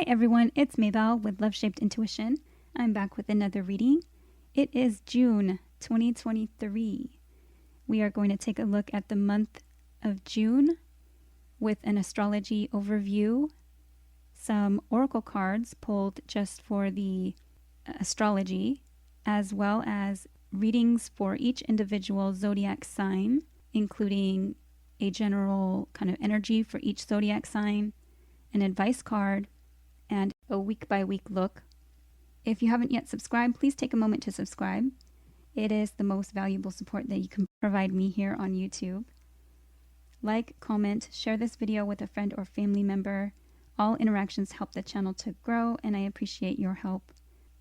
Hi everyone, it's Maybelle with Love Shaped Intuition. I'm back with another reading. It is June 2023. We are going to take a look at the month of June with an astrology overview, some oracle cards pulled just for the astrology, as well as readings for each individual zodiac sign, including a general kind of energy for each zodiac sign, an advice card, and a week-by-week look. If you haven't yet subscribed, please take a moment to subscribe. It is the most valuable support that you can provide me here on YouTube. Like, comment, share this video with a friend or family member. All interactions help the channel to grow, and I appreciate your help.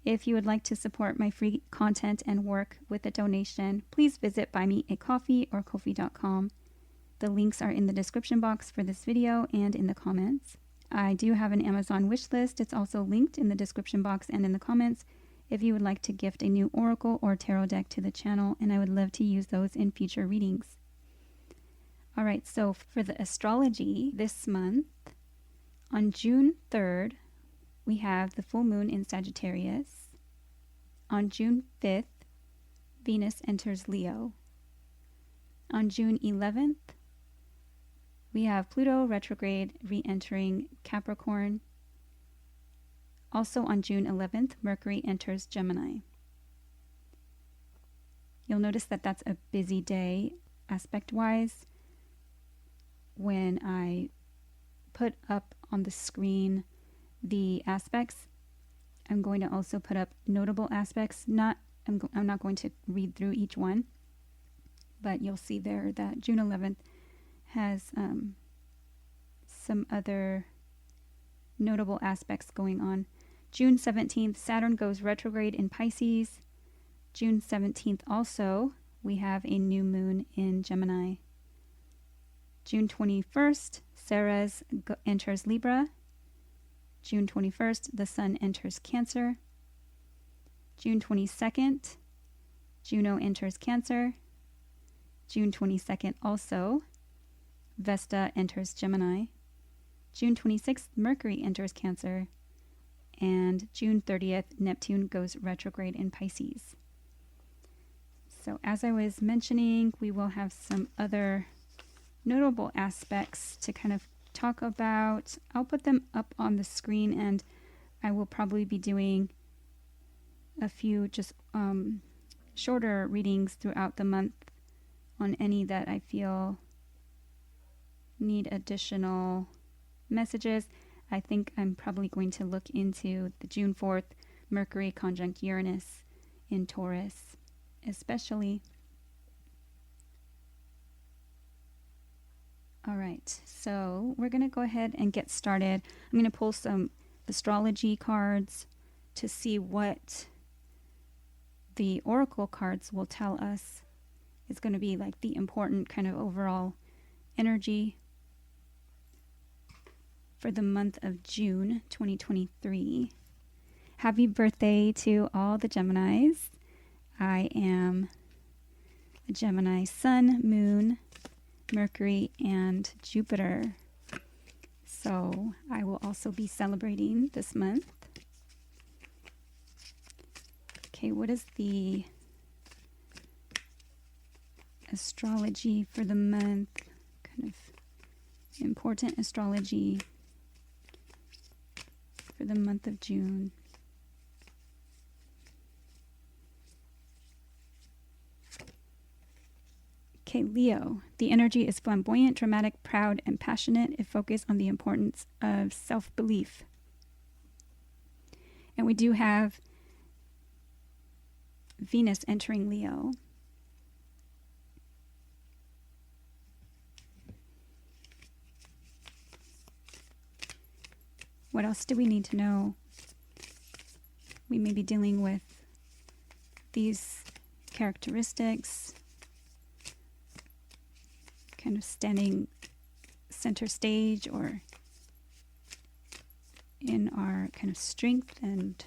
If you would like to support my free content and work with a donation, please visit Buy Me a Coffee or Ko-fi.com. The links are in the description box for this video and in the comments. I do have an Amazon wish list. It's also linked in the description box and in the comments if you would like to gift a new oracle or tarot deck to the channel, and I would love to use those in future readings. All right, so for the astrology this month, on June 3rd, we have the full moon in Sagittarius. On June 5th, Venus enters Leo. On June 11th, we have Pluto retrograde re-entering Capricorn. Also on June 11th, Mercury enters Gemini. You'll notice that that's a busy day aspect-wise. When I put up on the screen the aspects, I'm going to also put up notable aspects. I'm not going to read through each one, but you'll see there that June 11th has some other notable aspects going on. June 17th, Saturn goes retrograde in Pisces. June 17th also, we have a new moon in Gemini. June 21st, Ceres enters Libra. June 21st, the Sun enters Cancer. June 22nd, Juno enters Cancer. June 22nd also, Vesta enters Gemini. June 26th, Mercury enters Cancer. And June 30th, Neptune goes retrograde in Pisces. So as I was mentioning, we will have some other notable aspects to kind of talk about. I'll put them up on the screen, and I will probably be doing a few just shorter readings throughout the month on any that I feel need additional messages. I think I'm probably going to look into the June 4th Mercury conjunct Uranus in Taurus, especially. All right, so we're going to go ahead and get started. I'm going to pull some astrology cards to see what the oracle cards will tell us. It's going to be like the important kind of overall energy for the month of June 2023. Happy birthday to all the Geminis. I am a Gemini Sun, Moon, Mercury, and Jupiter. So I will also be celebrating this month. Okay, what is the astrology for the month? Kind of important astrology for the month of June. Okay, Leo. The energy is flamboyant, dramatic, proud, and passionate. It focuses on the importance of self-belief. And we do have Venus entering Leo. What else do we need to know? We may be dealing with these characteristics, kind of standing center stage or in our kind of strength and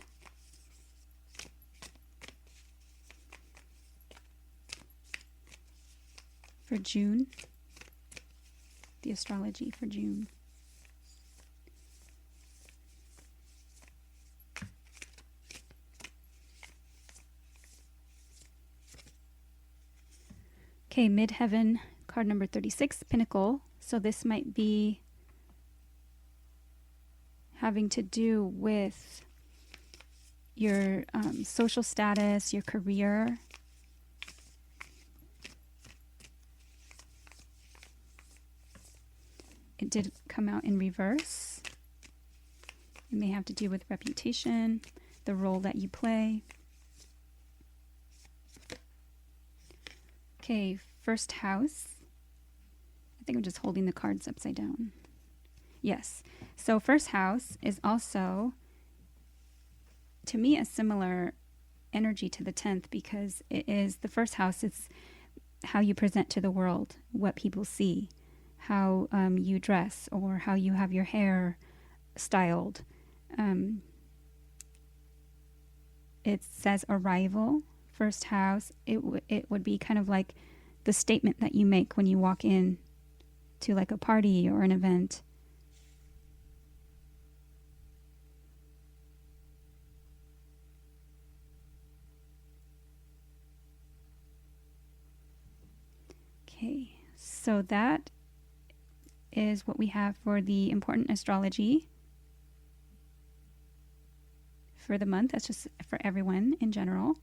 for June, the astrology for June. Okay, midheaven, card number 36, Pinnacle. So this might be having to do with your social status, your career. It did come out in reverse. It may have to do with reputation, the role that you play. Okay, first house. I think I'm just holding the cards upside down. Yes. So first house is also, to me, a similar energy to the 10th, because it is the first house. It's how you present to the world, what people see, how you dress, or how you have your hair styled. It says arrival, first house. It would be kind of like the statement that you make when you walk in to like a party or an event. Okay, so that is what we have for the important astrology for the month. That's just for everyone in general.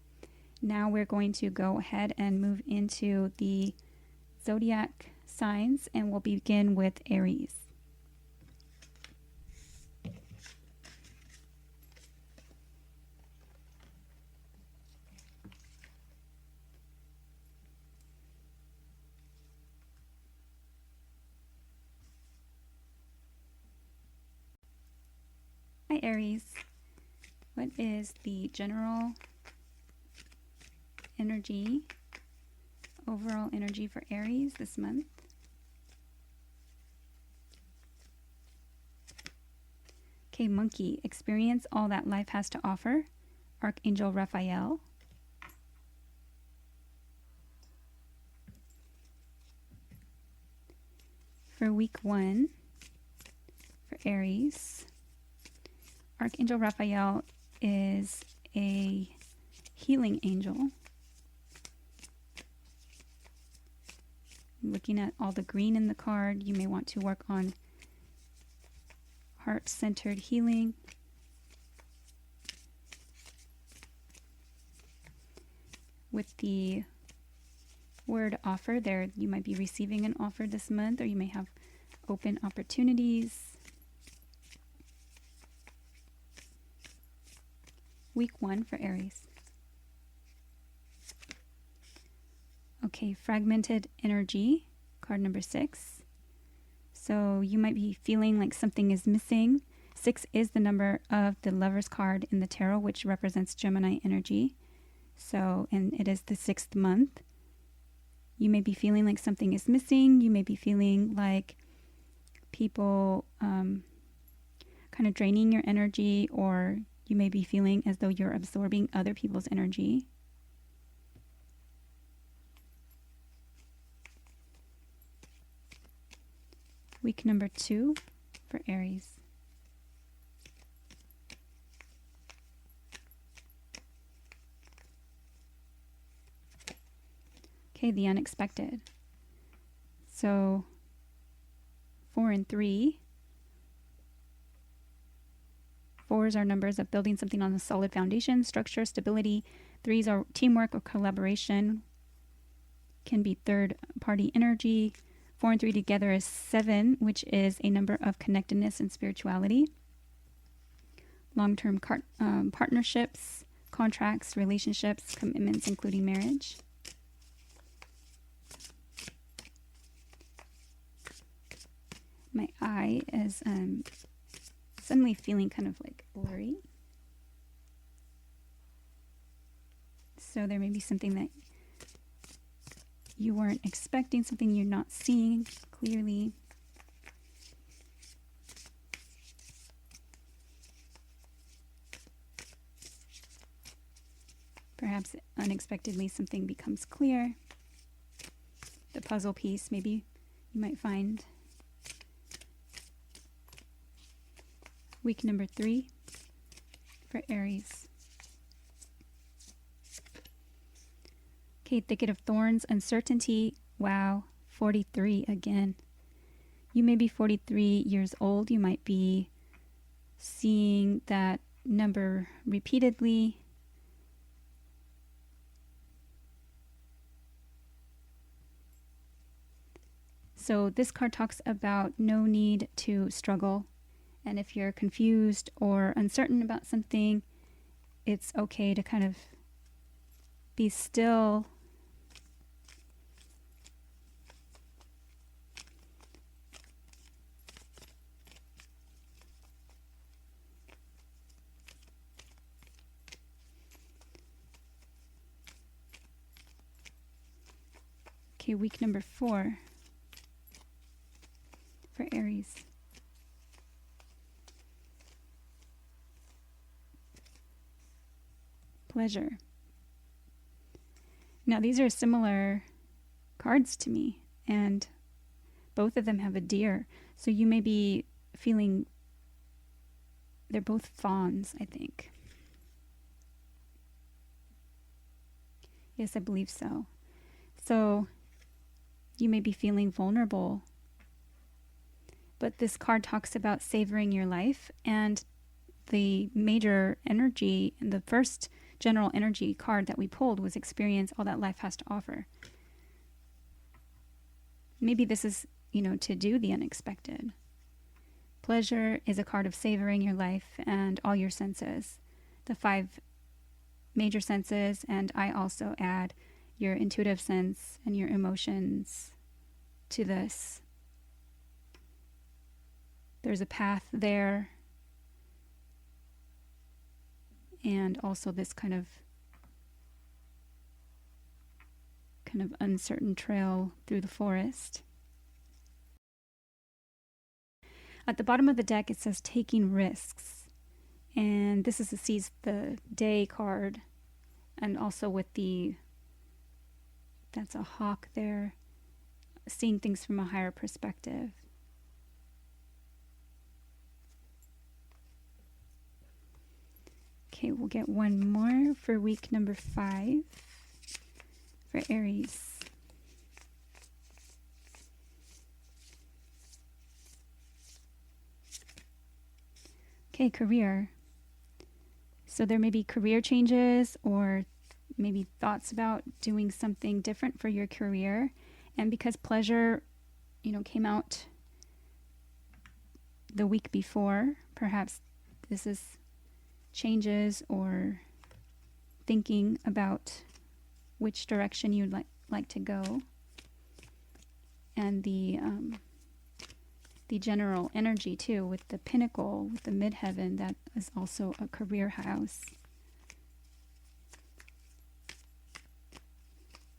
Now we're going to go ahead and move into the zodiac signs, and we'll begin with Aries. Hi Aries, what is the general energy, overall energy for Aries this month? Okay, monkey, experience all that life has to offer. Archangel Raphael. For week 1 for Aries, Archangel Raphael is a healing angel. Looking at all the green in the card, you may want to work on heart-centered healing. With the word offer there, you might be receiving an offer this month, or you may have open opportunities. Week 1 for Aries. Okay, fragmented energy, card number 6. So you might be feeling like something is missing. 6 is the number of the Lover's card in the tarot, which represents Gemini energy. So, and it is the 6th month. You may be feeling like something is missing. You may be feeling like people kind of draining your energy, or you may be feeling as though you're absorbing other people's energy. Week number 2 for Aries. Okay, the unexpected. So 4 and 3. 4s are numbers of building something on a solid foundation, structure, stability. 3s are teamwork or collaboration. Can be third party energy. 4 and 3 together is 7, which is a number of connectedness and spirituality. Long-term partnerships, contracts, relationships, commitments, including marriage. My eye is suddenly feeling kind of like blurry. So there may be something that you weren't expecting, something you're not seeing clearly. Perhaps unexpectedly something becomes clear. The puzzle piece, maybe you might find. Week number 3 for Aries. Okay, thicket of thorns, uncertainty, Wow, 43 again. You may be 43 years old. You might be seeing that number repeatedly. So this card talks about no need to struggle. And if you're confused or uncertain about something, it's okay to kind of be still. Okay, week number 4 for Aries. Pleasure. Now, these are similar cards to me, and both of them have a deer. So you may be feeling, they're both fawns, I think. Yes, I believe so. So you may be feeling vulnerable, but this card talks about savoring your life, and the major energy, the first general energy card that we pulled was experience all that life has to offer. Maybe this is, to do the unexpected. Pleasure is a card of savoring your life and all your senses, the 5 major senses, and I also add your intuitive sense and your emotions to this. There's a path there, and also this kind of uncertain trail through the forest. At the bottom of the deck, it says taking risks, and this is the seize the day card, and also with that's a hawk there, seeing things from a higher perspective. Okay, we'll get one more for week number 5 for Aries. Okay, career. So there may be career changes or maybe thoughts about doing something different for your career. And because pleasure, came out the week before, perhaps this is changes or thinking about which direction you'd like to go. And the general energy too, with the pinnacle, with the midheaven, that is also a career house.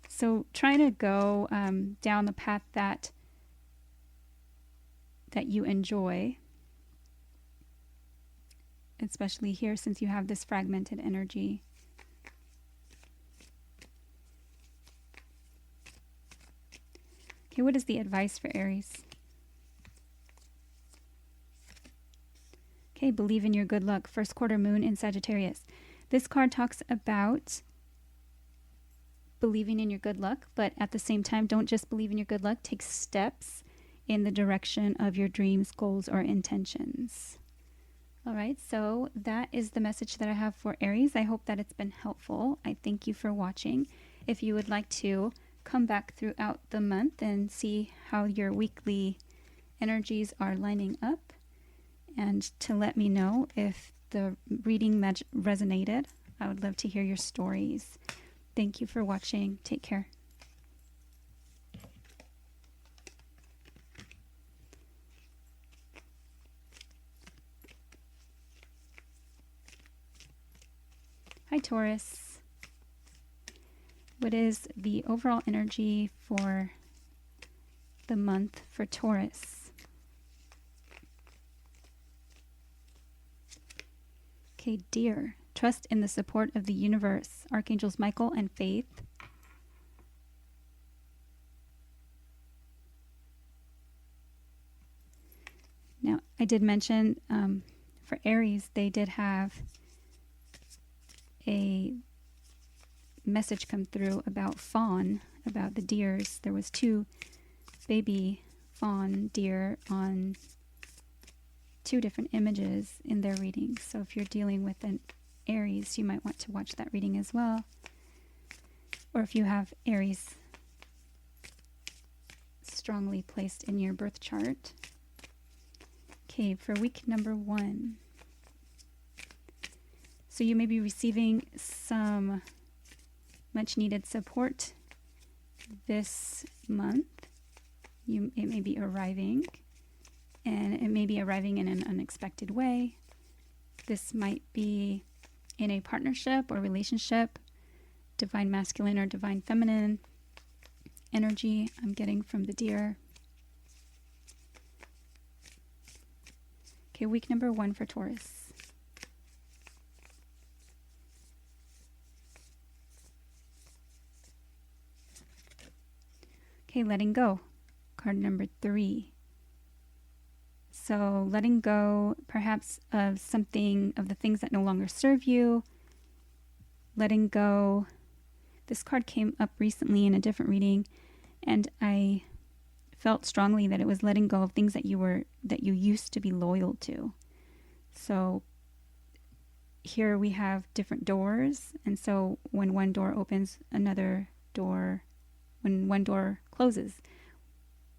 So try to go down the path that you enjoy, especially here since you have this fragmented energy. Okay, what is the advice for Aries? Okay, believe in your good luck. First quarter moon in Sagittarius. This card talks about believing in your good luck, but at the same time, don't just believe in your good luck. Take steps in the direction of your dreams, goals, or intentions. All right, so that is the message that I have for Aries. I hope that it's been helpful. I thank you for watching. If you would like to come back throughout the month and see how your weekly energies are lining up, and to let me know if the reading resonated, I would love to hear your stories. Thank you for watching. Take care. Hi, Taurus. What is the overall energy for the month for Taurus? Okay, dear. Trust in the support of the universe. Archangels Michael and Faith. Now, I did mention for Aries, they did have a message come through about fawn about the deers. There was 2 baby fawn deer on 2 different images in their readings. So if you're dealing with an Aries, you might want to watch that reading as well. Or if you have Aries strongly placed in your birth chart. Okay, for week number 1. So you may be receiving some much needed support this month. It may be arriving, and it may be arriving in an unexpected way. This might be in a partnership or relationship, divine masculine or divine feminine energy I'm getting from the deer. Okay, week number 1 for Taurus. Okay, letting go. Card number 3. So letting go perhaps of something, of the things that no longer serve you. Letting go. This card came up recently in a different reading, and I felt strongly that it was letting go of things that you used to be loyal to. So here we have different doors, and so when one door opens, another door, when one door closes.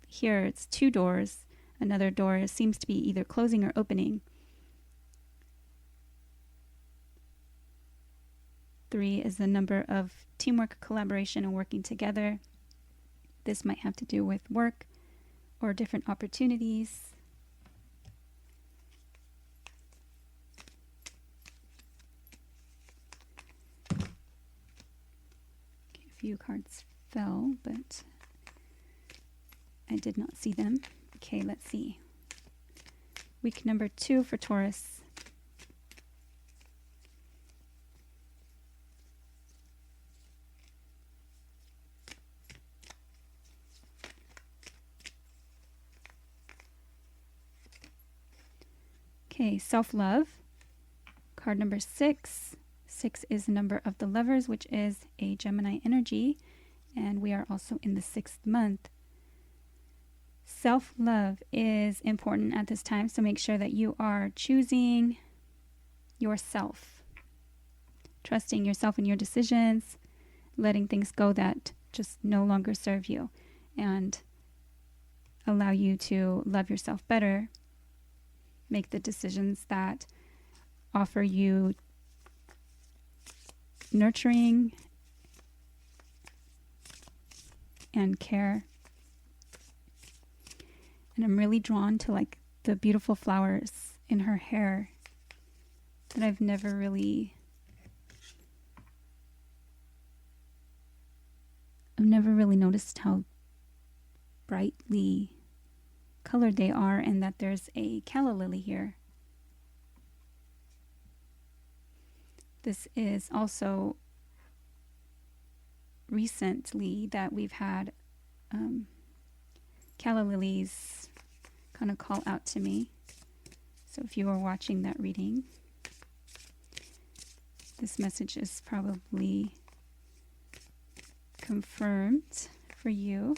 Here it's 2 doors. Another door seems to be either closing or opening. 3 is the number of teamwork, collaboration, and working together. This might have to do with work or different opportunities. Okay, a few cards fell, but I did not see them. Okay, let's see. Week number 2 for Taurus. Okay, self-love. Card number 6. 6 is the number of the lovers, which is a Gemini energy, and we are also in the 6th month. Self-love is important at this time, so make sure that you are choosing yourself, trusting yourself in your decisions, letting things go that just no longer serve you, and allow you to love yourself better. Make the decisions that offer you nurturing and care. And I'm really drawn to like the beautiful flowers in her hair that I've never really noticed how brightly colored they are, and that there's a calla lily here. This is also recently that we've had calla lilies kind of call out to me. So if you are watching that reading, this message is probably confirmed for you.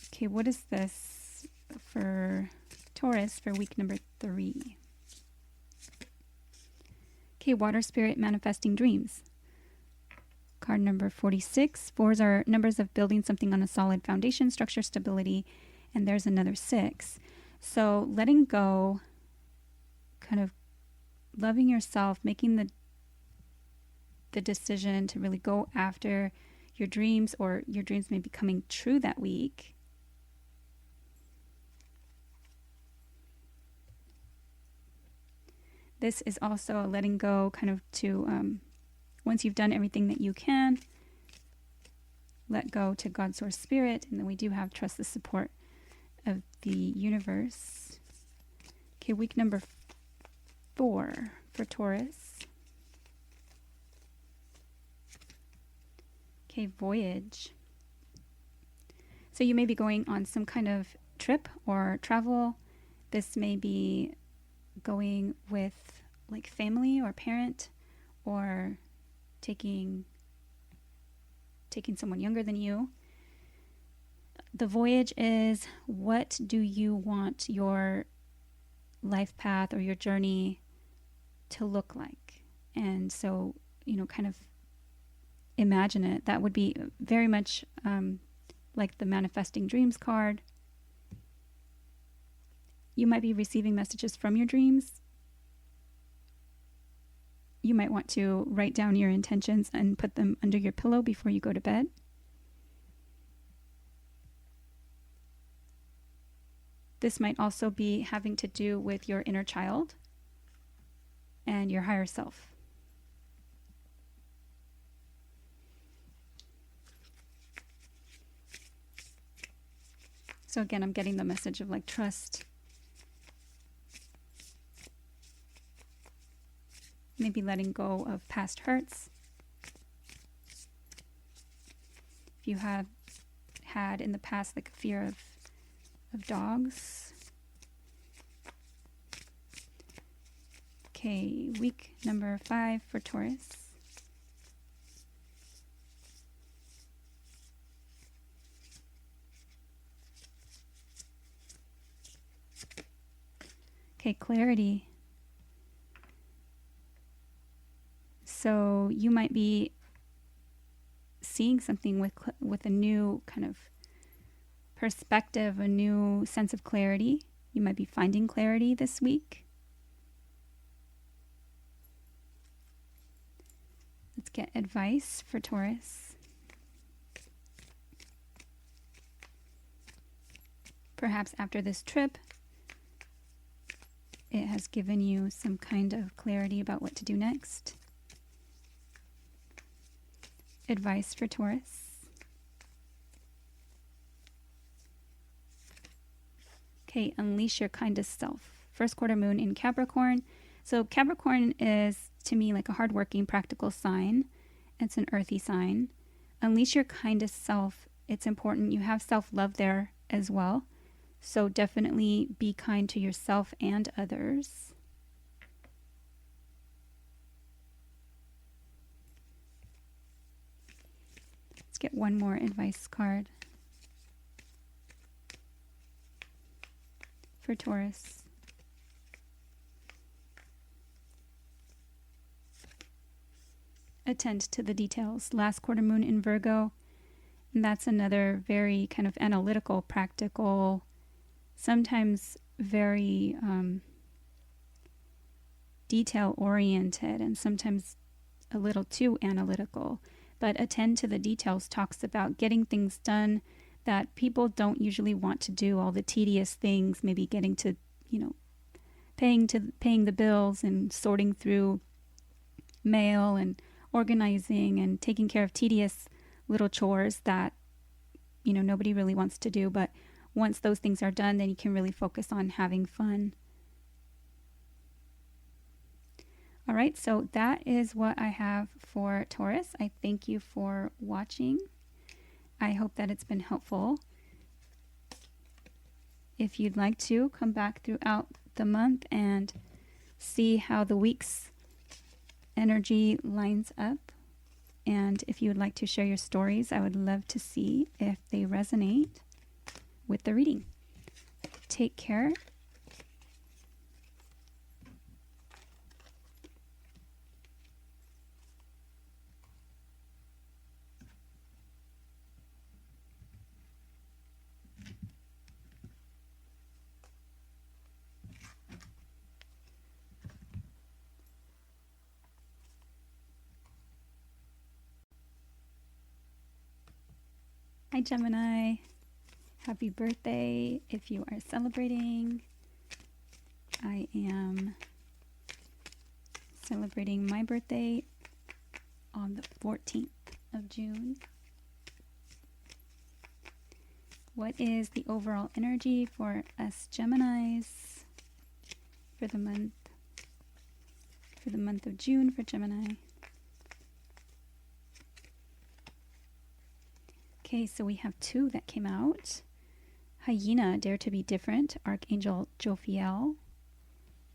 Okay, what is this for Taurus for week number 3? Okay, water spirit manifesting dreams. Card number 46. 4s are numbers of building something on a solid foundation, structure, stability, and there's another 6. So letting go, kind of loving yourself, making the decision to really go after your dreams, or your dreams may be coming true that week. This is also a letting go, kind of to, once you've done everything that you can, let go to God, Source, Spirit, and then we do have trust the support of the universe. Okay, week number 4 for Taurus. Okay, voyage. So you may be going on some kind of trip or travel. This may be going with like family or parent, or taking someone younger than you. The voyage is, what do you want your life path or your journey to look like? And so, kind of imagine it. That would be very much like the manifesting dreams card. You might be receiving messages from your dreams. You might want to write down your intentions and put them under your pillow before you go to bed. This might also be having to do with your inner child and your higher self. So again, I'm getting the message of like trust. Maybe letting go of past hurts. If you have had in the past like a fear of dogs. Okay, week number 5 for Taurus. Okay, clarity. So you might be seeing something with a new kind of perspective, a new sense of clarity. You might be finding clarity this week. Let's get advice for Taurus. Perhaps after this trip, it has given you some kind of clarity about what to do next. Advice for Taurus. Okay, unleash your kindest self. First quarter moon in Capricorn. So Capricorn is, to me, like a hardworking, practical sign. It's an earthy sign. Unleash your kindest self. It's important. You have self-love there as well. So definitely be kind to yourself and others. Let's get one more advice card for Taurus. Attend to the details. Last quarter moon in Virgo. And that's another very kind of analytical, practical, sometimes very detail-oriented and sometimes a little too analytical. But attend to the details talks about getting things done that people don't usually want to do, all the tedious things, maybe getting to, paying the bills and sorting through mail and organizing and taking care of tedious little chores that, nobody really wants to do. But once those things are done, then you can really focus on having fun. All right, so that is what I have for Taurus. I thank you for watching. I hope that it's been helpful. If you'd like to, come back throughout the month and see how the week's energy lines up. And if you would like to share your stories, I would love to see if they resonate with the reading. Take care. Hi, Gemini. Happy birthday if you are celebrating. I am celebrating my birthday on the 14th of June. What is the overall energy for us Geminis for the month of June for Gemini? Okay, so we have 2 that came out. Hyena, Dare to be Different, Archangel Jophiel.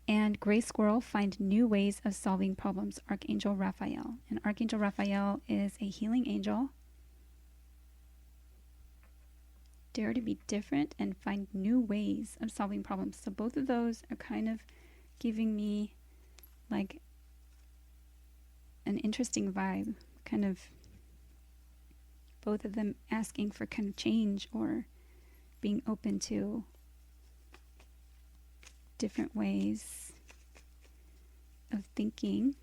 And Gray Squirrel, Find New Ways of Solving Problems, Archangel Raphael. And Archangel Raphael is a healing angel. dare to be different and find new ways of solving problems. So both of those are kind of giving me like an interesting vibe, kind of both of them asking for kind of change or being open to different ways of thinking.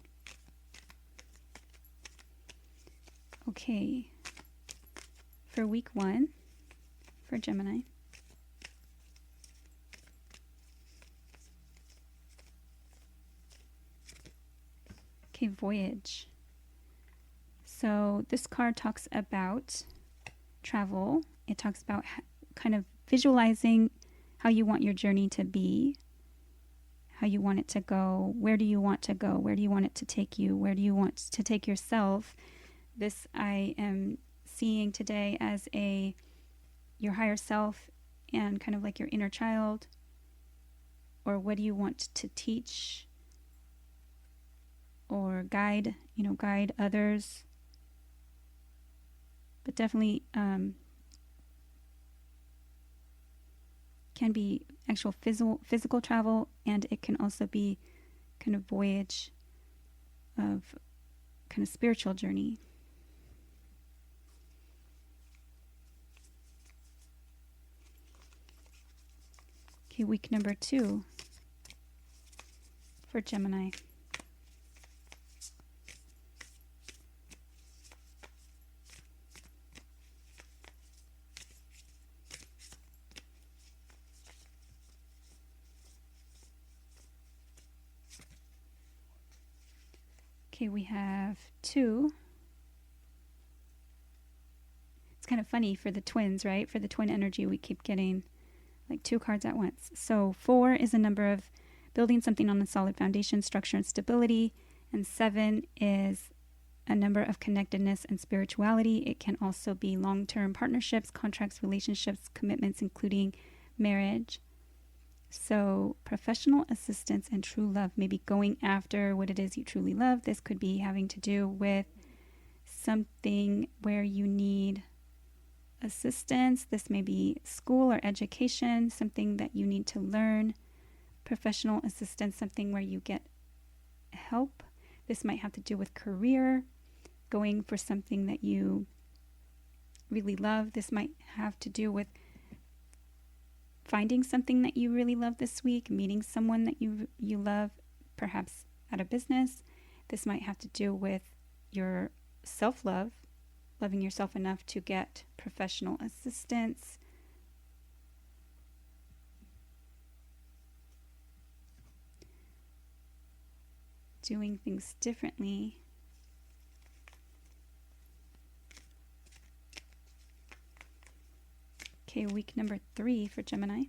Okay, for week 1 for Gemini. Okay, voyage. So this card talks about travel. It talks about kind of visualizing how you want your journey to be, how you want it to go, where do you want to go, where do you want it to take you, where do you want to take yourself. This I am seeing today as your higher self and kind of like your inner child, or what do you want to teach or guide, guide others. But definitely can be actual physical travel, and it can also be kind of voyage of kind of spiritual journey. Okay, week number 2 for Gemini. Okay, we have 2. It's kind of funny for the twins, right? For the twin energy, we keep getting like 2 cards at once. So 4 is a number of building something on a solid foundation, structure, and stability. And 7 is a number of connectedness and spirituality. It can also be long-term partnerships, contracts, relationships, commitments, including marriage. So professional assistance and true love, maybe going after what it is you truly love. This could be having to do with something where you need assistance. This may be school or education, something that you need to learn. Professional assistance, something where you get help. This might have to do with career, going for something that you really love. This might have to do with finding something that you really love this week, meeting someone that you love, perhaps at a business. This might have to do with your self-love, loving yourself enough to get professional assistance. Doing things differently. Okay, week number 3 for Gemini.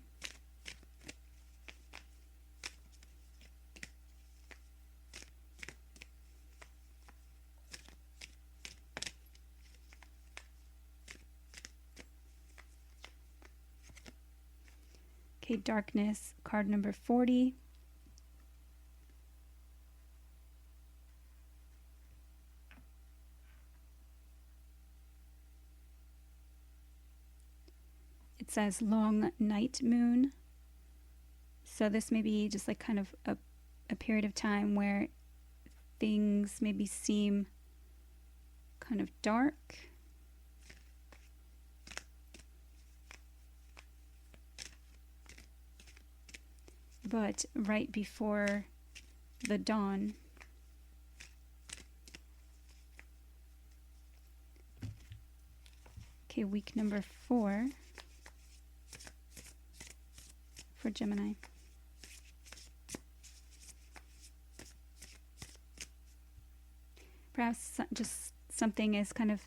Okay, darkness, card number 40. It says long night moon. So this may be just like kind of a period of time where things maybe seem kind of dark. But right before the dawn. Okay, week number 4 for Gemini. Perhaps just something is kind of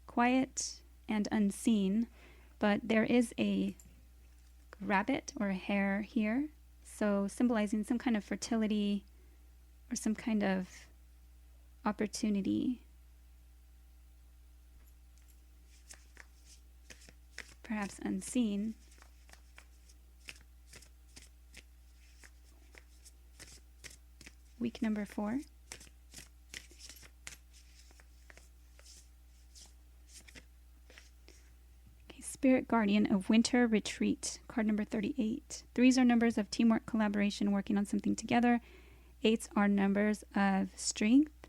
quiet and unseen, but there is a rabbit or a hare here, so symbolizing some kind of fertility or some kind of opportunity. Perhaps unseen. Week number 4. Spirit Guardian of Winter Retreat, card number 38. 3s are numbers of teamwork, collaboration, working on something together. 8s are numbers of strength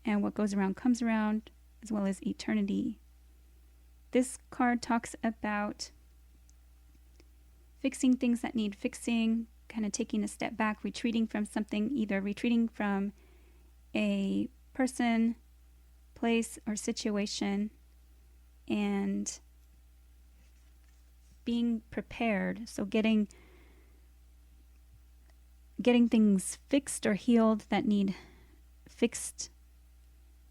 and what goes around comes around, as well as eternity. This card talks about fixing things that need fixing, kind of taking a step back, retreating from something, either retreating from a person, place, or situation, and being prepared. So getting things fixed or healed that need fixed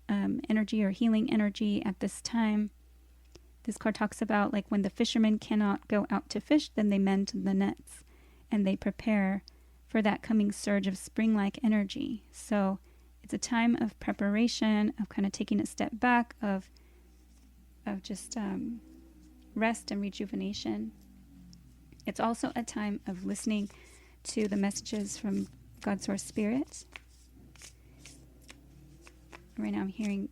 energy or healing energy at this time. This card talks about like when the fishermen cannot go out to fish, then they mend the nets and they prepare for that coming surge of spring-like energy. So it's a time of preparation, of kind of taking a step back, of just rest and rejuvenation. It's also a time of listening to the messages from God's Source Spirit. Right now I'm hearing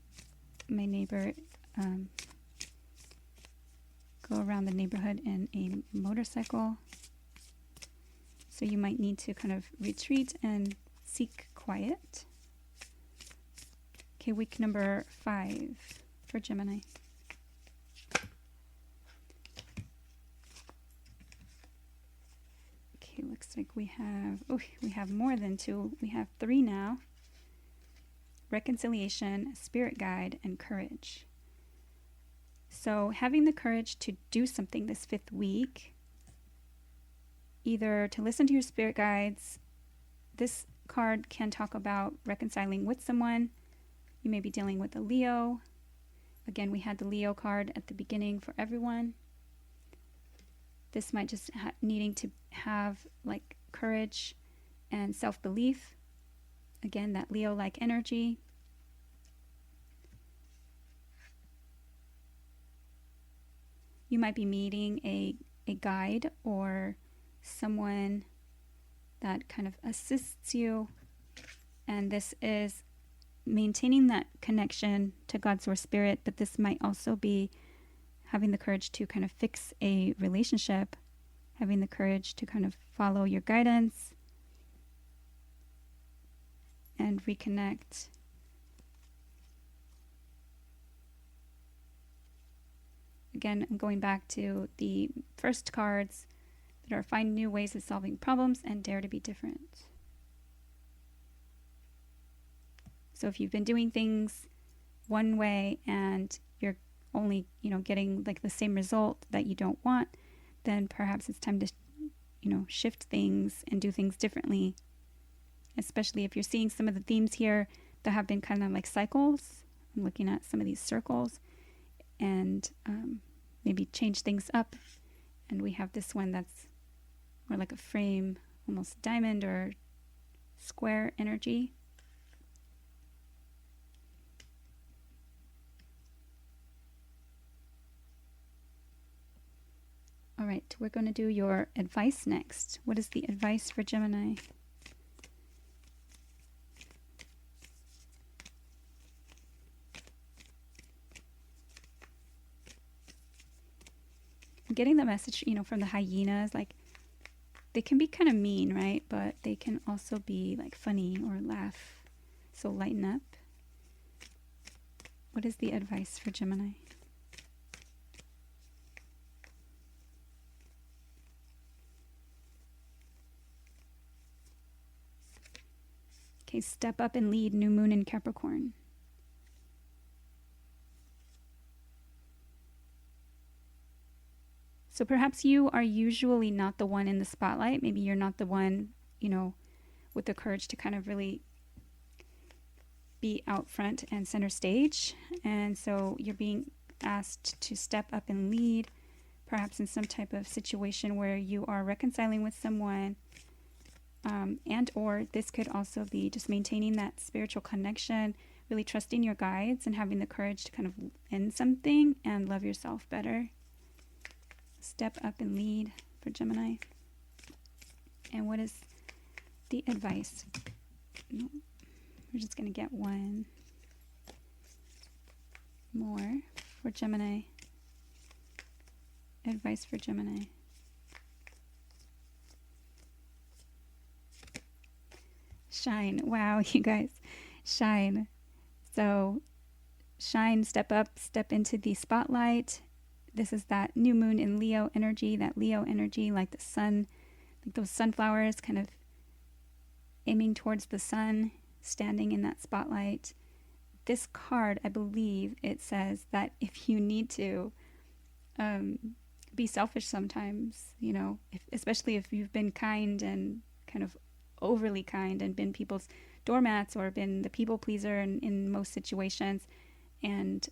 my neighbor go around the neighborhood in a motorcycle. So you might need to kind of retreat and seek quiet. Okay, week number 5 for Gemini. Okay, looks like we have more than 2. We have 3 now. Reconciliation, spirit guide, and courage. So having the courage to do something this 5th week, either to listen to your spirit guides. This card can talk about reconciling with someone. You may be dealing with a Leo. Again, we had the Leo card at the beginning for everyone. This might just needing to have like courage and self-belief. Again, that Leo-like energy. You might be meeting a guide or someone that kind of assists you. And this is maintaining that connection to God's Source Spirit, but this might also be having the courage to kind of fix a relationship, having the courage to kind of follow your guidance and reconnect. Again, I'm going back to the first cards that are find new ways of solving problems and dare to be different. So if you've been doing things one way and you're only, getting like the same result that you don't want, then perhaps it's time to, shift things and do things differently. Especially if you're seeing some of the themes here that have been kind of like cycles. I'm looking at some of these circles and maybe change things up. And we have this one that's more like a frame, almost diamond or square energy. All right, we're going to do your advice next. What is the advice for Gemini? I'm getting the message, from the hyenas, like they can be kind of mean, right? But they can also be like funny or laugh. So lighten up. What is the advice for Gemini? Okay, step up and lead, new moon in Capricorn. So perhaps you are usually not the one in the spotlight. Maybe you're not the one, with the courage to kind of really be out front and center stage. And so you're being asked to step up and lead, perhaps in some type of situation where you are reconciling with someone. And or this could also be just maintaining that spiritual connection, really trusting your guides and having the courage to kind of end something and love yourself better. Step up and lead for Gemini. And what is the advice? No, we're just going to get one more for Gemini. Advice for Gemini. Shine. Wow, you guys. Shine. So shine, step up, step into the spotlight. This is that new moon in Leo energy, like the sun, like those sunflowers kind of aiming towards the sun, standing in that spotlight. This card, I believe it says that if you need to be selfish sometimes, you know, especially if you've been kind and kind of overly kind and been people's doormats or been the people pleaser in most situations. And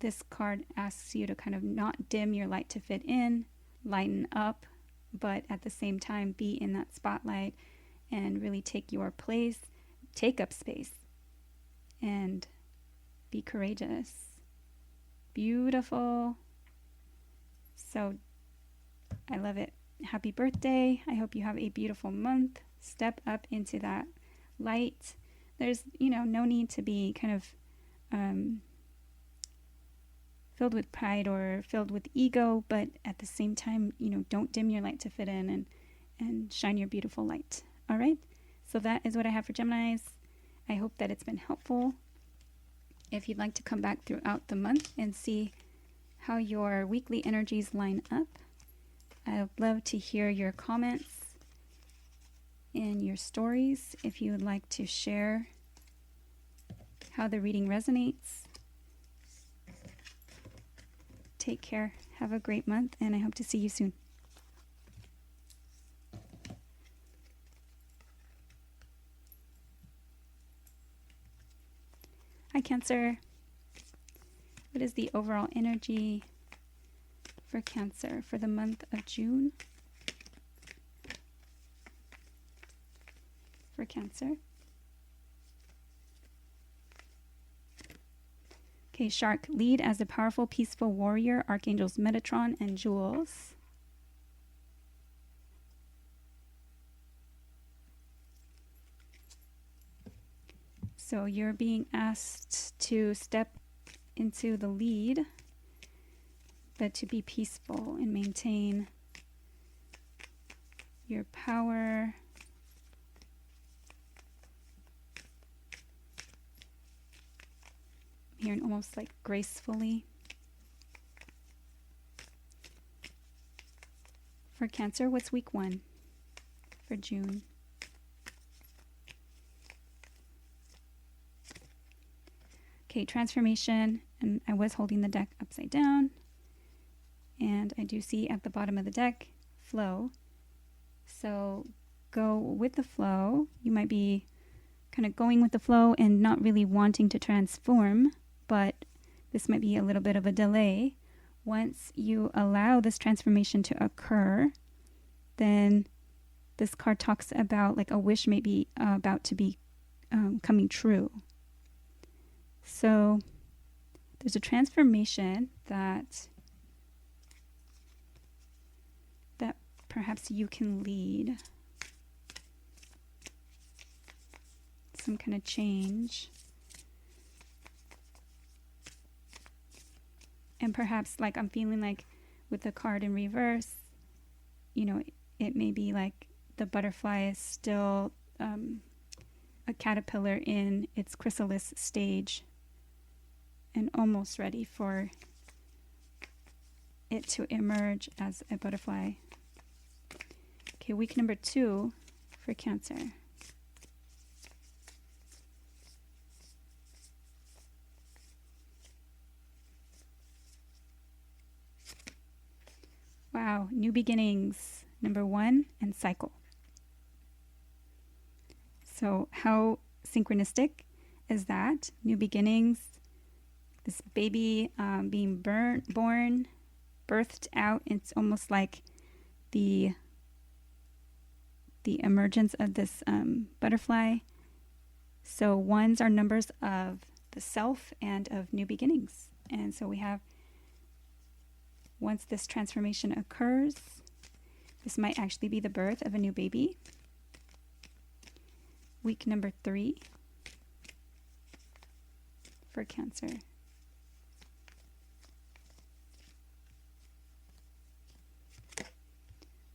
this card asks you to kind of not dim your light to fit in, lighten up, but at the same time be in that spotlight and really take your place, take up space, and be courageous. Beautiful. So I love it. Happy birthday. I hope you have a beautiful month. Step up into that light. There's, you know, no need to be kind of filled with pride or filled with ego, but at the same time, you know, don't dim your light to fit in and shine your beautiful light. All right. So that is what I have for Geminis. I hope that it's been helpful. If you'd like to come back throughout the month and see how your weekly energies line up, I'd love to hear your comments and your stories. If you would like to share how the reading resonates. Take care. Have a great month, and I hope to see you soon. Hi, Cancer. What is the overall energy for Cancer for the month of June? For Cancer. Okay, Shark, lead as a powerful, peaceful warrior, Archangels Metatron and Jules. So you're being asked to step into the lead, but to be peaceful and maintain your power. Here and almost like gracefully. For Cancer, what's week 1 for June? Okay, transformation, and I was holding the deck upside down, and I do see at the bottom of the deck, flow. So go with the flow. You might be kind of going with the flow and not really wanting to transform, but this might be a little bit of a delay. Once you allow this transformation to occur, then this card talks about like a wish may be about to be coming true. So there's a transformation that perhaps you can lead. Some kind of change. And perhaps like I'm feeling like with the card in reverse, you know, it may be like the butterfly is still a caterpillar in its chrysalis stage and almost ready for it to emerge as a butterfly. Okay, week number 2 for Cancer. Wow, new beginnings, number 1, and cycle. So how synchronistic is that? New beginnings, this baby being born, birthed out. It's almost like the emergence of this butterfly. So ones are numbers of the self and of new beginnings. And so we have, once this transformation occurs, this might actually be the birth of a new baby. Week number 3 for Cancer.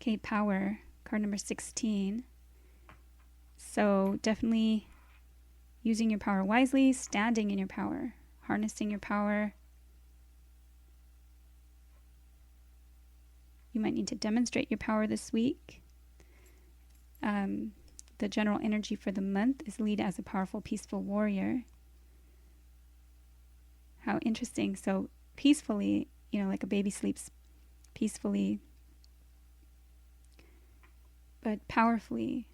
Okay, power, card number 16. So definitely using your power wisely, standing in your power, harnessing your power. You might need to demonstrate your power this week. The general energy for the month is lead as a powerful, peaceful warrior. How interesting. So peacefully, like a baby sleeps peacefully, but powerfully.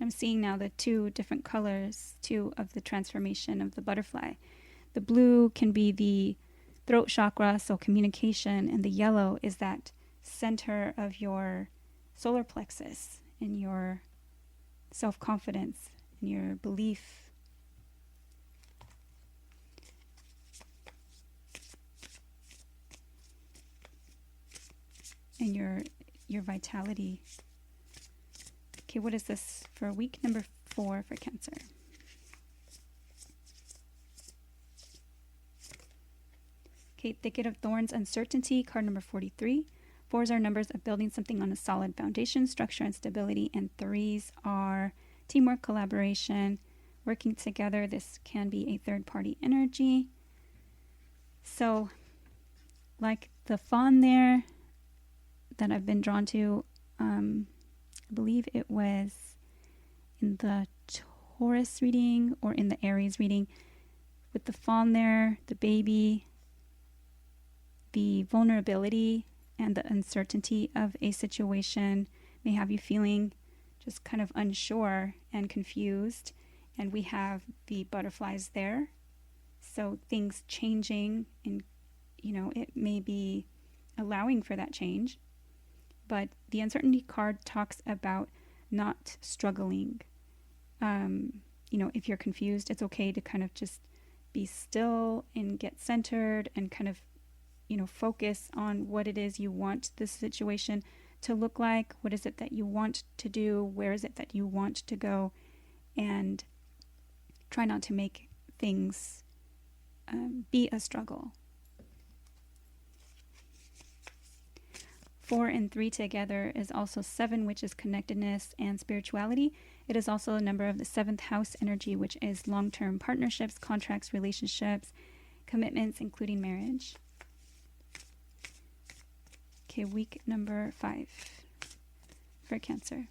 I'm seeing now the two different colors, too, of the transformation of the butterfly. The blue can be the throat chakra, so communication, and the yellow is that center of your solar plexus and your self-confidence and your belief. And your vitality. Okay, what is this for week number 4 for Cancer? Okay, Thicket of Thorns, Uncertainty, card number 43. 4s are numbers of building something on a solid foundation, structure, and stability. And 3s are teamwork, collaboration, working together. This can be a third-party energy. So, like the fawn there that I've been drawn to, I believe it was in the Taurus reading or in the Aries reading. With the fawn there, the baby, the vulnerability and the uncertainty of a situation may have you feeling just kind of unsure and confused. And we have the butterflies there. So things changing, and it may be allowing for that change. But the uncertainty card talks about not struggling. If you're confused, it's okay to kind of just be still and get centered and kind of focus on what it is you want this situation to look like. What is it that you want to do? Where is it that you want to go? And try not to make things be a struggle. 4 and 3 together is also 7, which is connectedness and spirituality. It is also a number of the 7th house energy, which is long-term partnerships, contracts, relationships, commitments, including marriage. Okay, week number 5 for Cancer.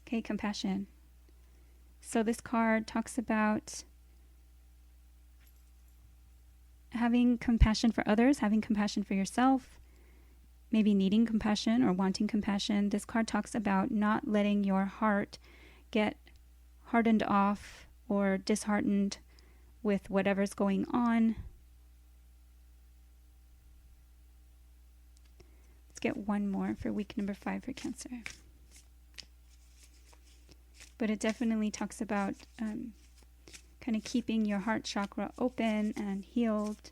Okay, compassion. So this card talks about having compassion for others, having compassion for yourself, maybe needing compassion or wanting compassion. This card talks about not letting your heart get hardened off or disheartened with whatever's going on. Let's get one more for week number 5 for Cancer. But it definitely talks about kind of keeping your heart chakra open and healed.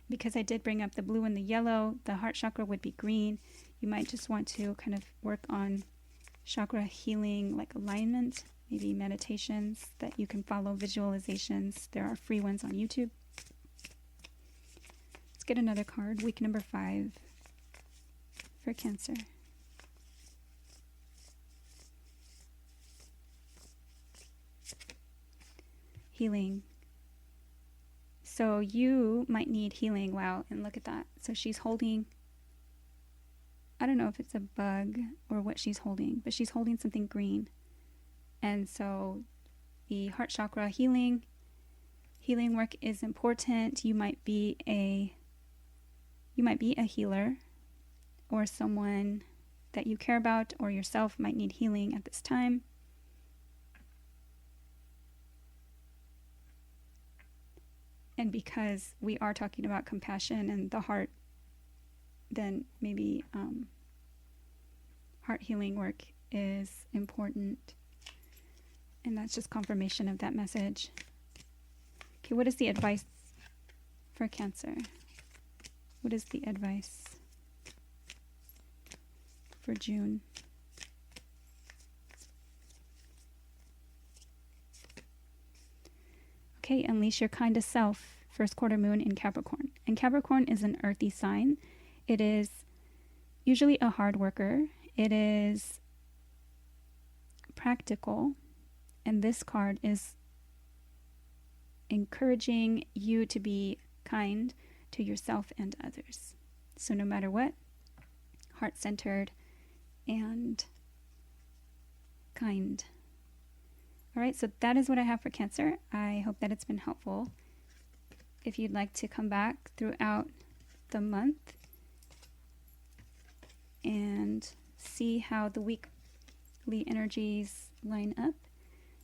Because I did bring up the blue and the yellow, the heart chakra would be green. You might just want to kind of work on chakra healing, like alignment, maybe meditations that you can follow, visualizations. There are free ones on YouTube. Let's get another card, week number 5 for Cancer. Healing. So you might need healing. Wow, and look at that. So she's holding, I don't know if it's a bug or what she's holding, but she's holding something green. And so the heart chakra healing work is important. You might be a healer, or someone that you care about or yourself might need healing at this time. And because we are talking about compassion and the heart, then maybe heart healing work is important. And that's just confirmation of that message. Okay, what is the advice for Cancer? What is the advice for June? Okay, unleash your kindest self. First quarter moon in Capricorn. And Capricorn is an earthy sign. It is usually a hard worker. It is practical. And this card is encouraging you to be kind to yourself and others. So no matter what, heart-centered and kind. All right, so that is what I have for Cancer. I hope that it's been helpful. If you'd like to come back throughout the month and see how the weekly energies line up,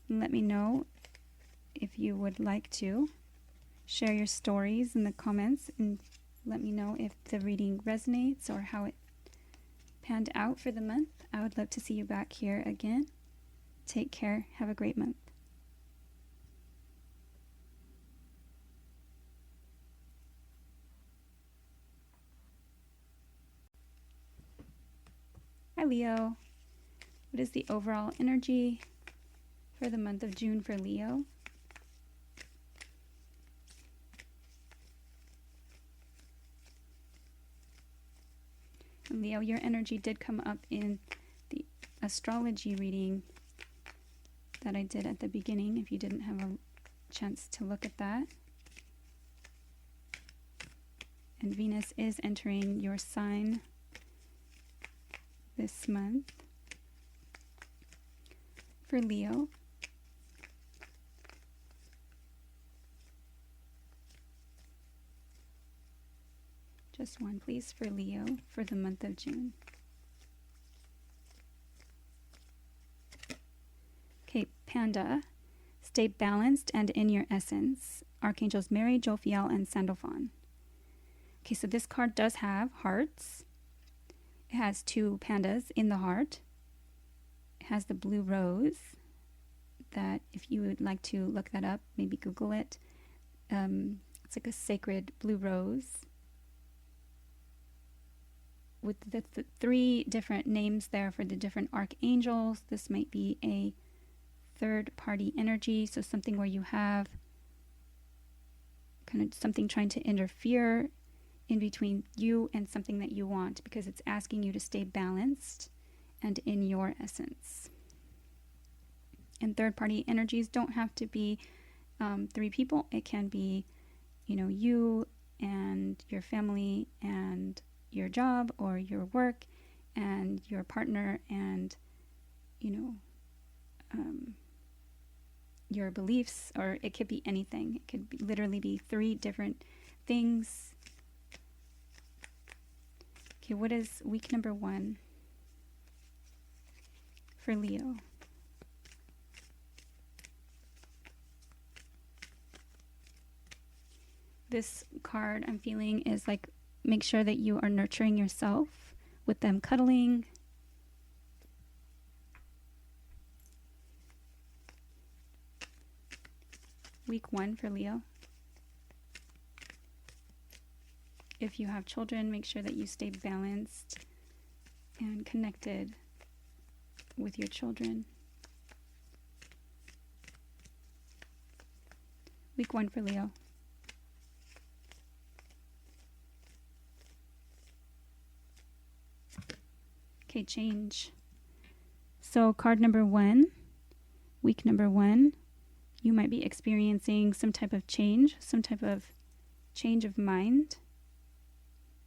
and let me know if you would like to. Share your stories in the comments and let me know if the reading resonates or how it panned out for the month. I would love to see you back here again. Take care. Have a great month. Hi, Leo. What is the overall energy for the month of June for Leo? And Leo, your energy did come up in the astrology reading that I did at the beginning, if you didn't have a chance to look at that. And Venus is entering your sign this month for Leo. Just one, please, for Leo for the month of June. Okay, Panda. Stay balanced and in your essence. Archangels Mary, Jophiel, and Sandalphon. Okay, so this card does have hearts. It has two pandas in the heart. It has the blue rose that, if you would like to look that up, maybe Google it. It's like a sacred blue rose with the three different names there for the different archangels. This might be a third party energy, so something where you have kind of something trying to interfere in between you and something that you want, because it's asking you to stay balanced and in your essence. And third party energies don't have to be three people. It can be, you and your family and your job or your work and your partner and, your beliefs, or it could be anything. It could literally be three different things. Okay, what is week number 1 for Leo? This card I'm feeling is like, make sure that you are nurturing yourself with them cuddling. Week 1 for Leo. If you have children, make sure that you stay balanced and connected with your children. Week 1 for Leo. Okay, change. So card number 1, week number 1, you might be experiencing some type of change of mind.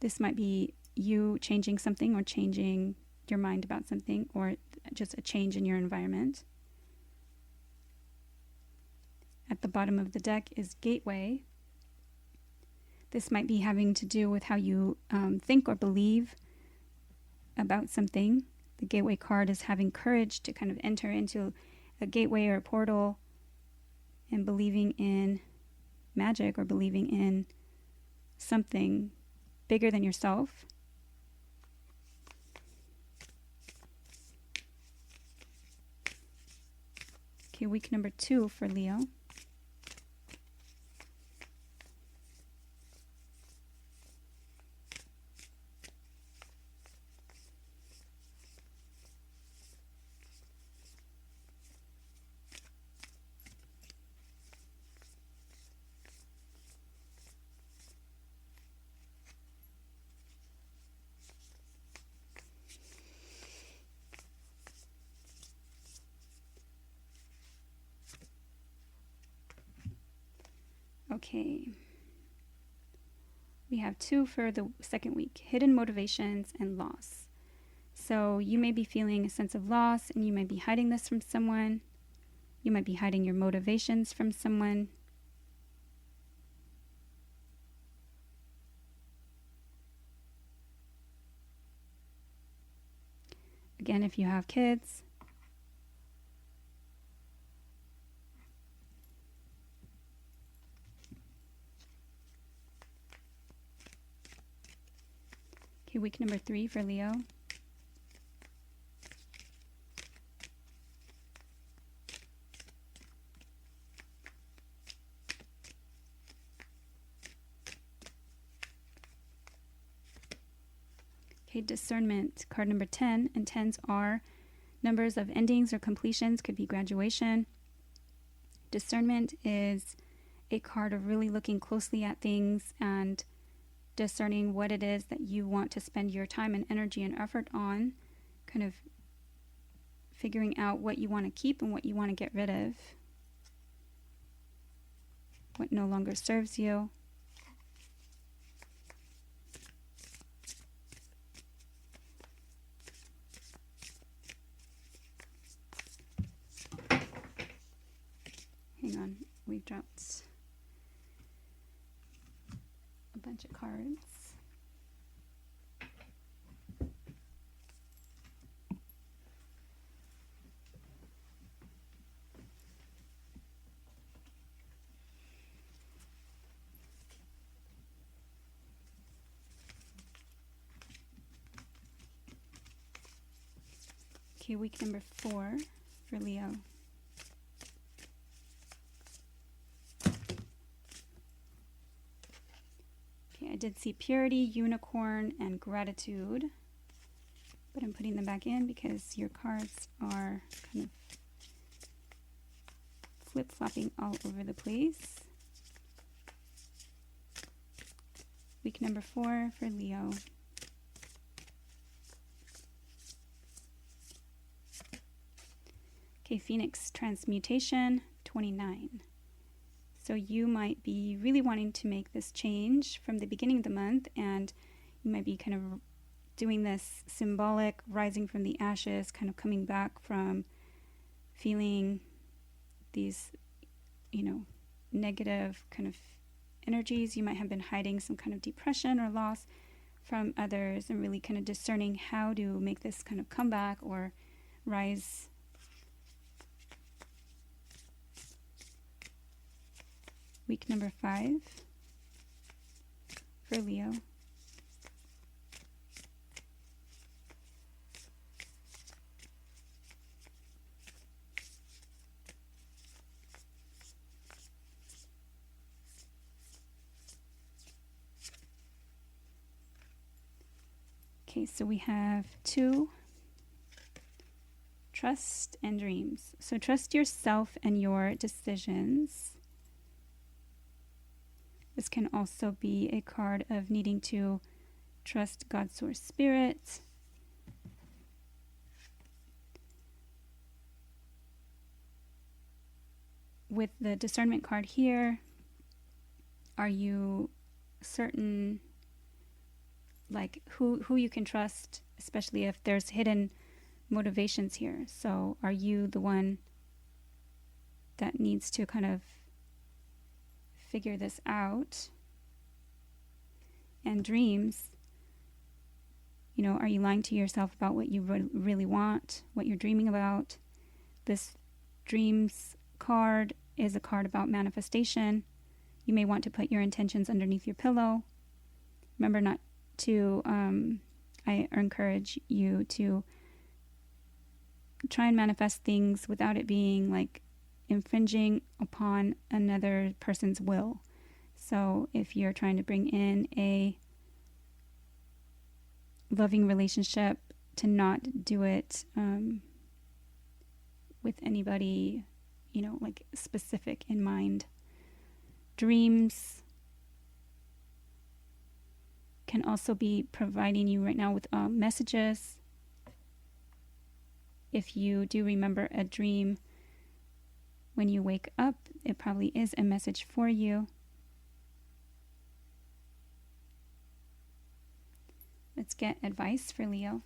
This might be you changing something or changing your mind about something, or just a change in your environment. At the bottom of the deck is Gateway. This might be having to do with how you think or believe about something. The Gateway card is having courage to kind of enter into a gateway or a portal and believing in magic or believing in something bigger than yourself. Okay, week number 2 for Leo. Okay. We have 2 for the second week, hidden motivations and loss. So you may be feeling a sense of loss, and you might be hiding this from someone. You might be hiding your motivations from someone. Again, if you have kids. Okay, week number 3 for Leo. Okay, discernment, card number 10, and 10s are numbers of endings or completions, could be graduation. Discernment is a card of really looking closely at things and discerning what it is that you want to spend your time and energy and effort on, kind of figuring out what you want to keep and what you want to get rid of, what no longer serves you. Hang on, we've dropped a bunch of cards. Okay, week number 4 for Leo. I did see purity, unicorn, and gratitude, but I'm putting them back in because your cards are kind of flip-flopping all over the place. Week number 4 for Leo. Okay, Phoenix transmutation 29. So you might be really wanting to make this change from the beginning of the month, and you might be kind of doing this symbolic rising from the ashes, kind of coming back from feeling these, negative kind of energies. You might have been hiding some kind of depression or loss from others, and really kind of discerning how to make this kind of comeback or rise. Week number 5 for Leo. Okay, so we have 2, trust and dreams. So trust yourself and your decisions. This can also be a card of needing to trust God's source spirit. With the discernment card here, are you certain like who you can trust, especially if there's hidden motivations here? So are you the one that needs to kind of figure this out? And dreams, are you lying to yourself about what you really want, what you're dreaming about? This dreams card is a card about manifestation. You may want to put your intentions underneath your pillow. Remember not to, I encourage you to try and manifest things without it being like infringing upon another person's will. So if you're trying to bring in a loving relationship, to not do it with anybody, like specific in mind. Dreams can also be providing you right now with messages. If you do remember a dream when you wake up, it probably is a message for you. Let's get advice for Leo.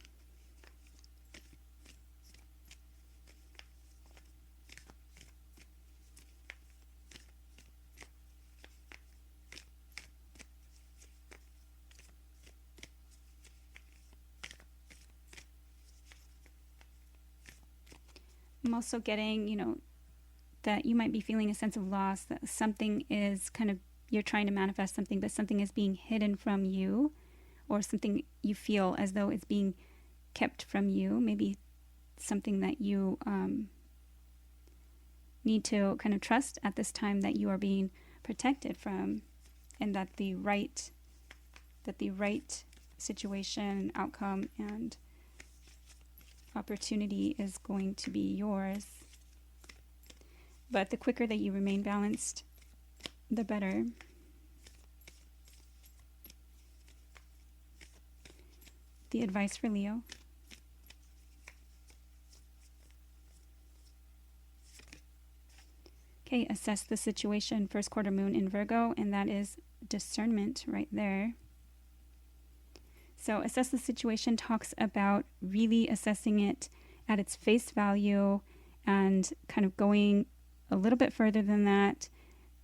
I'm also getting, that you might be feeling a sense of loss, that something is kind of, you're trying to manifest something, but something is being hidden from you, or something you feel as though it's being kept from you. Maybe something that you need to kind of trust at this time that you are being protected from, and that the right situation, outcome, and opportunity is going to be yours. But the quicker that you remain balanced, the better. The advice for Leo. Okay, assess the situation. First quarter moon in Virgo, and that is discernment right there. So assess the situation talks about really assessing it at its face value and kind of going a little bit further than that,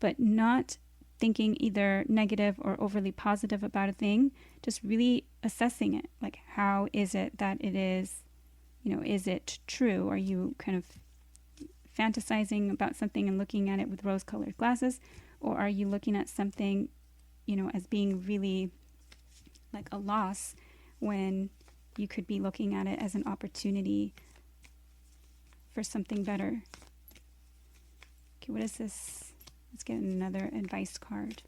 but not thinking either negative or overly positive about a thing, just really assessing it. Like, how is it that it is, is it true? Are you kind of fantasizing about something and looking at it with rose-colored glasses? Or are you looking at something, as being really like a loss, when you could be looking at it as an opportunity for something better? Okay, what is this? Let's get another advice card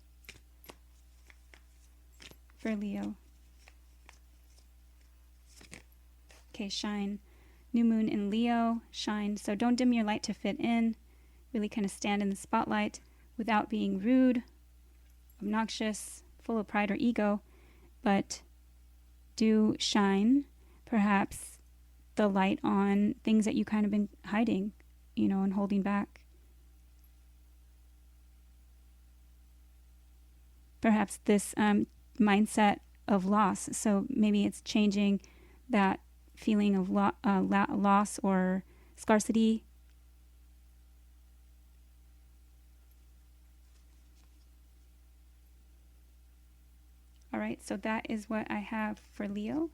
for Leo. Okay, shine. New moon in Leo, shine. So don't dim your light to fit in. Really kind of stand in the spotlight without being rude, obnoxious, full of pride or ego, but do shine perhaps the light on things that you kind of been hiding, and holding back. Perhaps this mindset of loss. So maybe it's changing that feeling of loss or scarcity. All right, so that is what I have for Leo.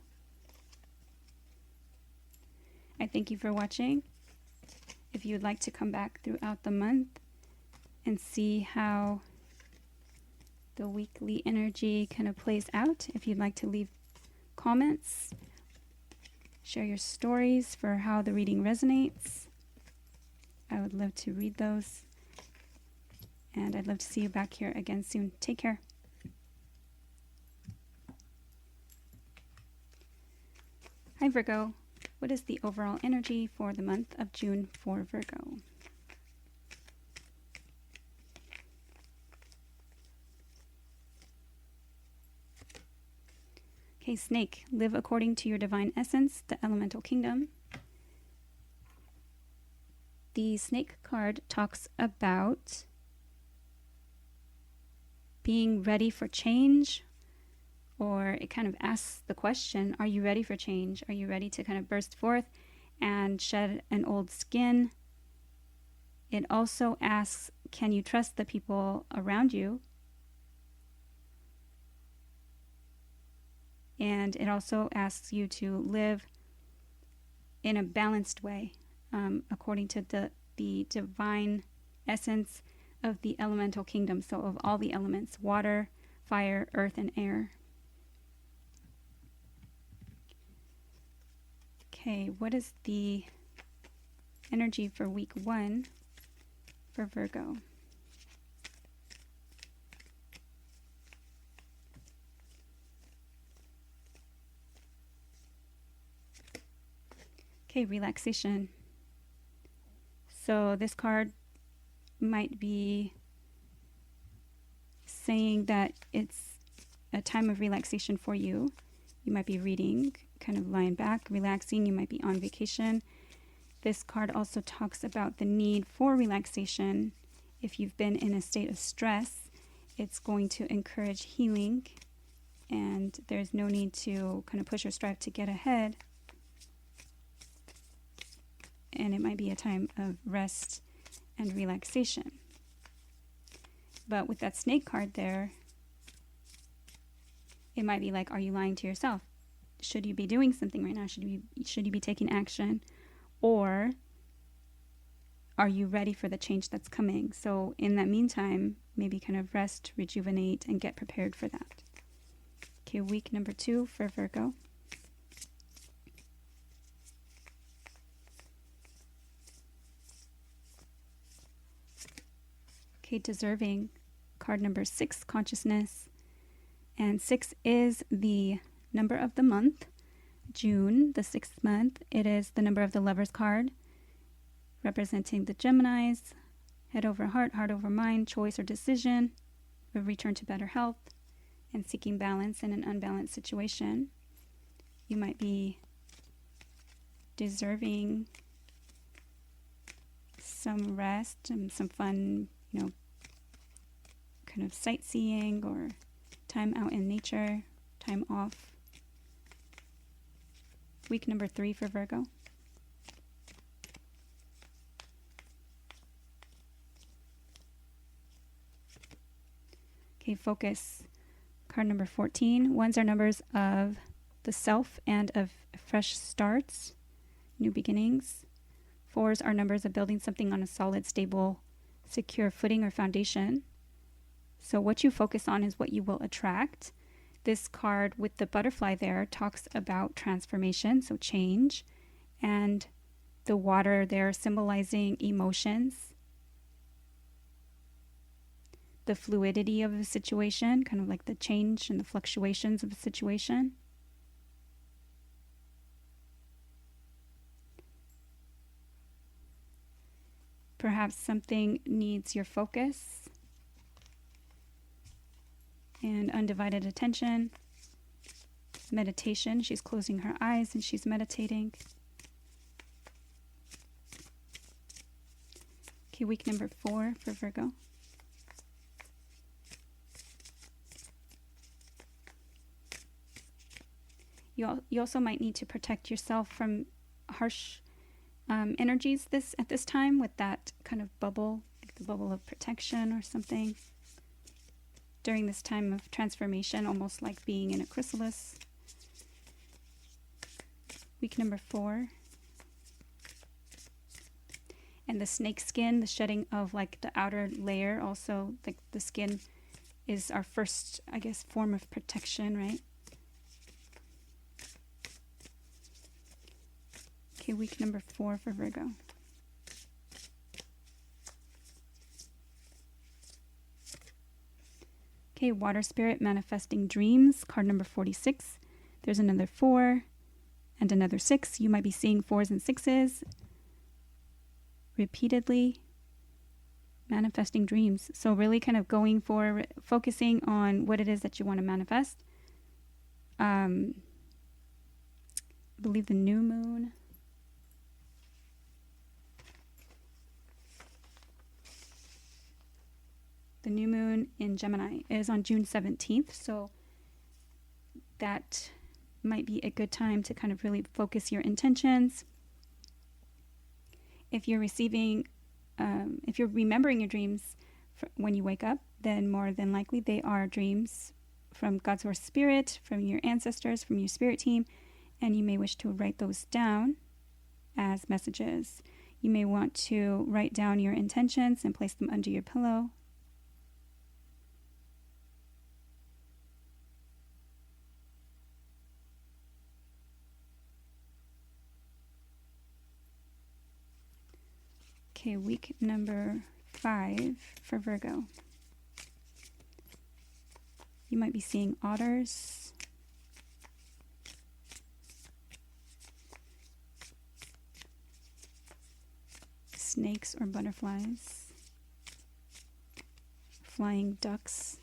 I thank you for watching. If you would like to come back throughout the month and see how the weekly energy kind of plays out, if you'd like to leave comments, share your stories for how the reading resonates, I would love to read those. And I'd love to see you back here again soon. Take care. Hi Virgo, what is the overall energy for the month of June for Virgo? Okay, snake, live according to your divine essence, the elemental kingdom. The snake card talks about being ready for change, or it kind of asks the question, are you ready for change? Are you ready to kind of burst forth and shed an old skin? It also asks, can you trust the people around you? And it also asks you to live in a balanced way, according to the divine essence of the elemental kingdom. So of all the elements, water, fire, earth, and air. Okay, what is the energy for week 1 for Virgo? Okay, relaxation. So this card might be saying that it's a time of relaxation for you. You might be reading, kind of lying back, relaxing. You might be on vacation. This card also talks about the need for relaxation. If you've been in a state of stress, it's going to encourage healing and there's no need to kind of push or strive to get ahead. And it might be a time of rest and relaxation. But with that snake card there, it might be like, are you lying to yourself? Should you be doing something right now? Should you be taking action? Or are you ready for the change that's coming? So in that meantime, maybe kind of rest, rejuvenate, and get prepared for that. Okay, week number 2 for Virgo. Okay, deserving. Card number 6, consciousness. And 6 is the number of the month, June, the 6th month. It is the number of the Lover's card, representing the Geminis, head over heart, heart over mind, choice or decision, a return to better health, and seeking balance in an unbalanced situation. You might be deserving some rest and some fun, kind of sightseeing or time out in nature, time off. Week number 3 for Virgo. Okay, focus. Card number 14. Ones are numbers of the self and of fresh starts, new beginnings. 4s are numbers of building something on a solid, stable, secure footing or foundation. So what you focus on is what you will attract. This card with the butterfly there talks about transformation, so change, and the water there symbolizing emotions, the fluidity of a situation, kind of like the change and the fluctuations of a situation. Perhaps something needs your focus and undivided attention. Meditation. She's closing her eyes and she's meditating. Okay, week number 4 for Virgo. You also might need to protect yourself from harsh energies at this time with that kind of bubble, like the bubble of protection or something. During this time of transformation, almost like being in a chrysalis. Week number 4. And the snake skin, the shedding of like the outer layer, also like the skin is our first, I guess, form of protection, right? Okay, week number 4 for Virgo. Okay, water spirit manifesting dreams, card number 46. There's another 4 and another 6. You might be seeing 4s and 6s repeatedly, manifesting dreams. So really kind of going for, focusing on what it is that you want to manifest. I believe the new moon. The new moon in Gemini is on June 17th, so that might be a good time to kind of really focus your intentions. If you're if you're remembering your dreams when you wake up, then more than likely they are dreams from God's Source Spirit, from your ancestors, from your spirit team, and you may wish to write those down as messages. You may want to write down your intentions and place them under your pillow. Okay, week number 5 for Virgo. You might be seeing otters, snakes or butterflies, flying ducks,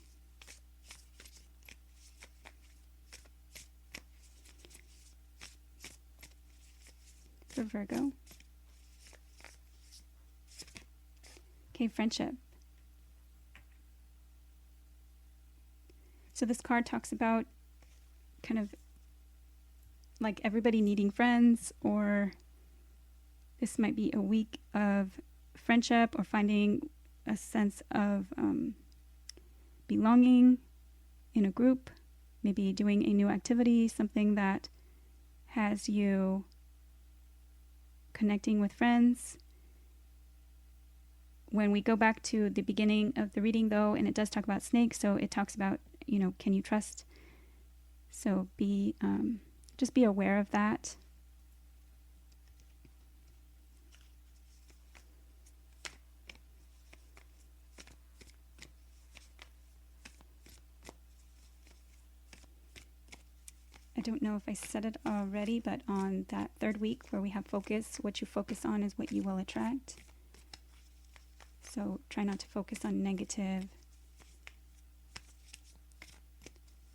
for Virgo. Okay, friendship. So this card talks about kind of like everybody needing friends, or this might be a week of friendship or finding a sense of belonging in a group, maybe doing a new activity, something that has you connecting with friends. When we go back to the beginning of the reading, though, and it does talk about snakes, so it talks about, can you trust? So just be aware of that. I don't know if I said it already, but on that third week where we have focus, what you focus on is what you will attract. So try not to focus on negative.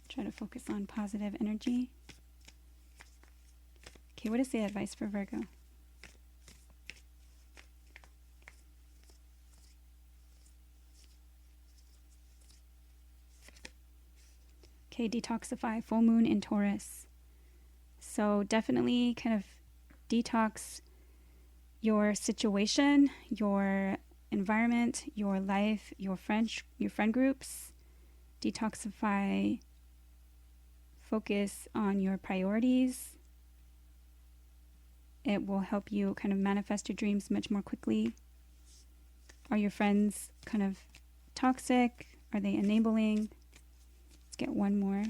Try to focus on positive energy. Okay, what is the advice for Virgo? Okay, detoxify, full moon in Taurus. So definitely kind of detox your situation, your environment, your life, your friend groups. Detoxify, focus on your priorities. It will help you kind of manifest your dreams much more quickly. Are your friends kind of toxic? Are they enabling? Let's get one more.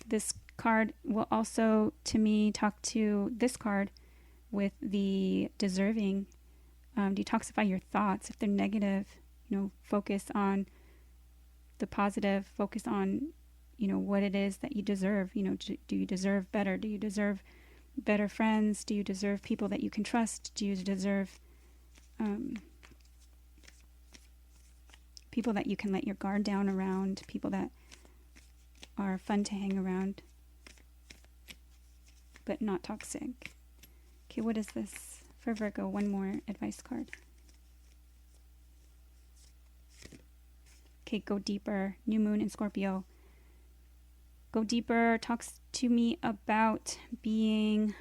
This card will also, to me, talk to this card with the deserving. Detoxify your thoughts. If they're negative, focus on the positive. Focus on, what it is that you deserve. Do you deserve better? Do you deserve better friends? Do you deserve people that you can trust? Do you deserve people that you can let your guard down around? People that are fun to hang around, but not toxic. Okay, what is this for Virgo? One more advice card. Okay, go deeper. New moon in Scorpio. Go deeper talks to me about being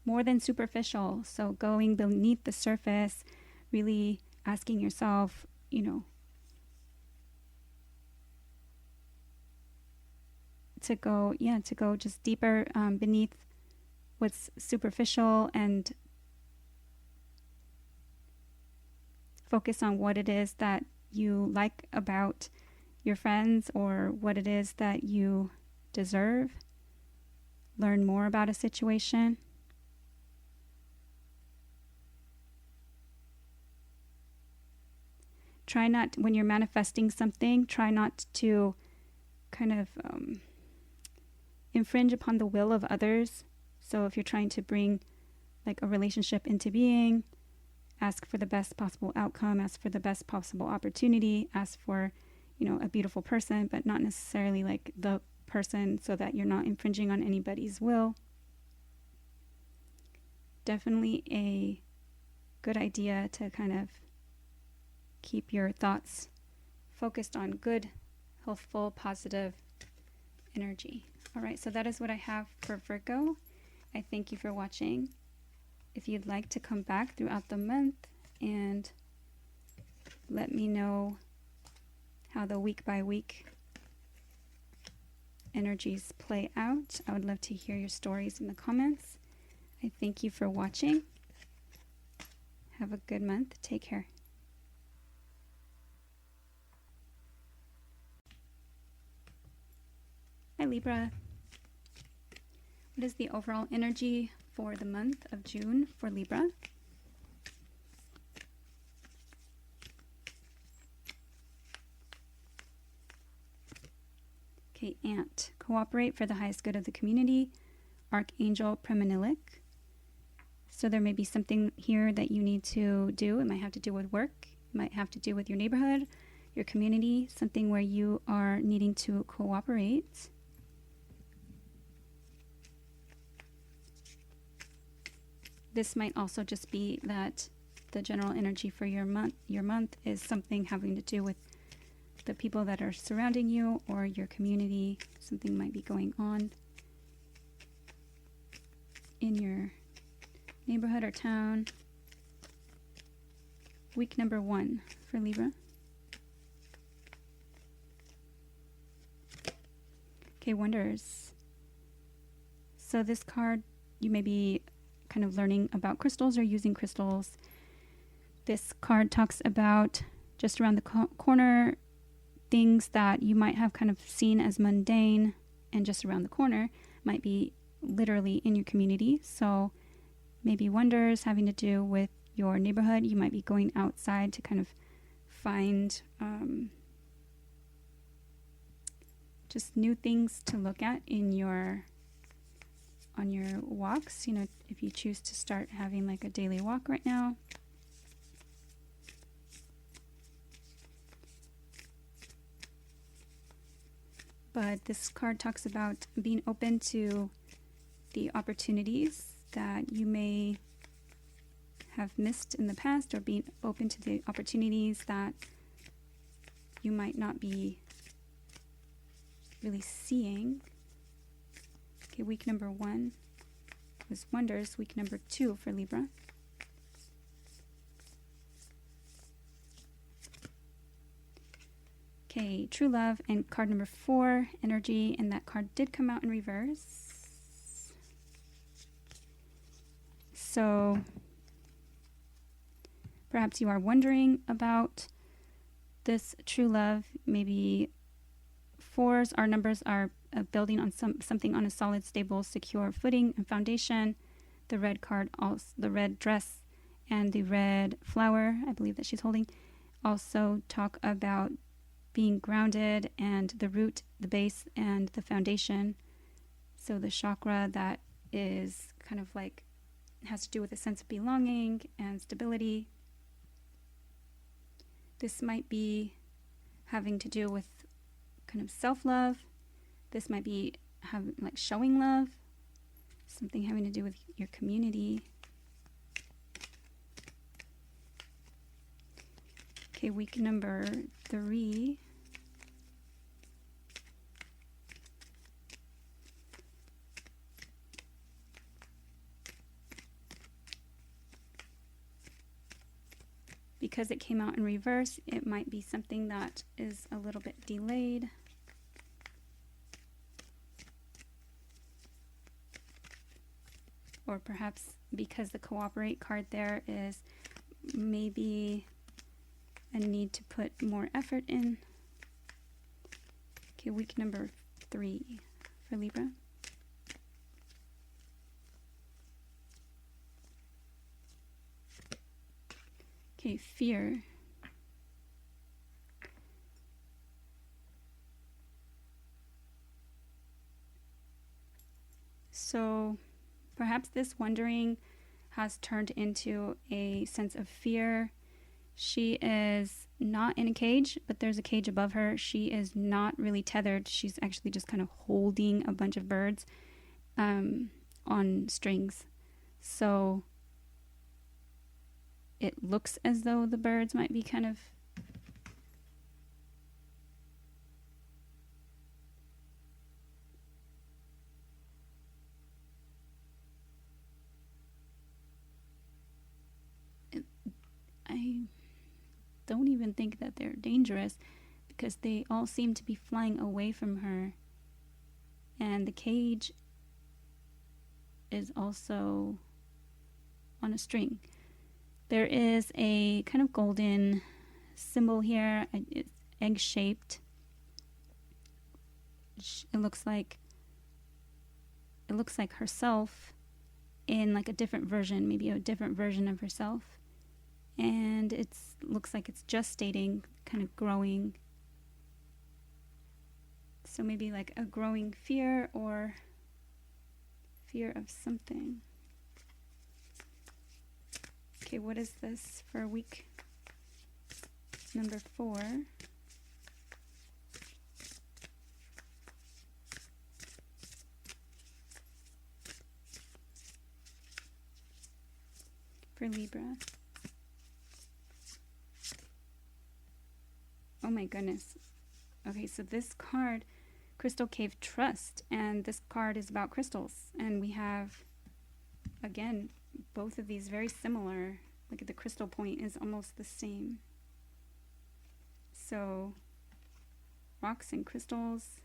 more than superficial. So going beneath the surface, really asking yourself, to go just deeper beneath what's superficial and focus on what it is that you like about your friends or what it is that you deserve. Learn more about a situation. Try not, when you're manifesting something, try not to kind of infringe upon the will of others. So if you're trying to bring like a relationship into being, ask for the best possible outcome, ask for the best possible opportunity, ask for, a beautiful person, but not necessarily like the person, so that you're not infringing on anybody's will. Definitely a good idea to kind of keep your thoughts focused on good, healthful, positive energy. All right, so that is what I have for Virgo. I thank you for watching. If you'd like to come back throughout the month and let me know how the week by week energies play out, I would love to hear your stories in the comments. I thank you for watching. Have a good month. Take care. Hi Libra. What is the overall energy for the month of June for Libra? Okay, Ant. Cooperate for the highest good of the community. Archangel Preminilik. So there may be something here that you need to do. It might have to do with work. It might have to do with your neighborhood, your community, something where you are needing to cooperate. This might also just be that the general energy for your month is something having to do with the people that are surrounding you or your community. Something might be going on in your neighborhood or town. Week number 1 for Libra. Okay, wonders. So this card, you may be kind of learning about crystals or using crystals. This card talks about just around the corner, things that you might have kind of seen as mundane and just around the corner might be literally in your community. So maybe wonders having to do with your neighborhood. You might be going outside to kind of find just new things to look at on your walks. You know, if you choose to start having like a daily walk right now. But this card talks about being open to the opportunities that you may have missed in the past, or being open to the opportunities that you might not be really seeing. Okay, week number 1 was wonders. Week number 2 for Libra. Okay, true love, and card number 4, energy, and that card did come out in reverse. So perhaps you are wondering about this true love. Maybe 4s, our numbers are building on something on a solid, stable, secure footing and foundation. The red card, also the red dress and the red flower, I believe that she's holding, also talk about being grounded and the root, the base, and the foundation. So the chakra that is kind of like has to do with a sense of belonging and stability. This might be having to do with kind of self-love. This might be having like showing love, something having to do with your community. Okay, week number 3. Because it came out in reverse, it might be something that is a little bit delayed. Or perhaps because the cooperate card there is maybe a need to put more effort in. Okay, week number 3 for Libra. Okay, fear. So perhaps this wondering has turned into a sense of fear. She is not in a cage, but there's a cage above her. She is not really tethered. She's actually just kind of holding a bunch of birds on strings. So it looks as though the birds might be kind of I don't even think that they're dangerous because they all seem to be flying away from her. And the cage is also on a string. There is a kind of golden symbol here. It's egg-shaped. It looks like herself in like a different version, maybe a different version of herself. And it looks like it's gestating, kind of growing. So maybe like a growing fear or fear of something. Okay, what is this for week number 4? For Libra. Oh my goodness. Okay, so this card, Crystal Cave Trust, and this card is about crystals. And we have, again, both of these very similar. Look at the crystal point is almost the same. So, rocks and crystals.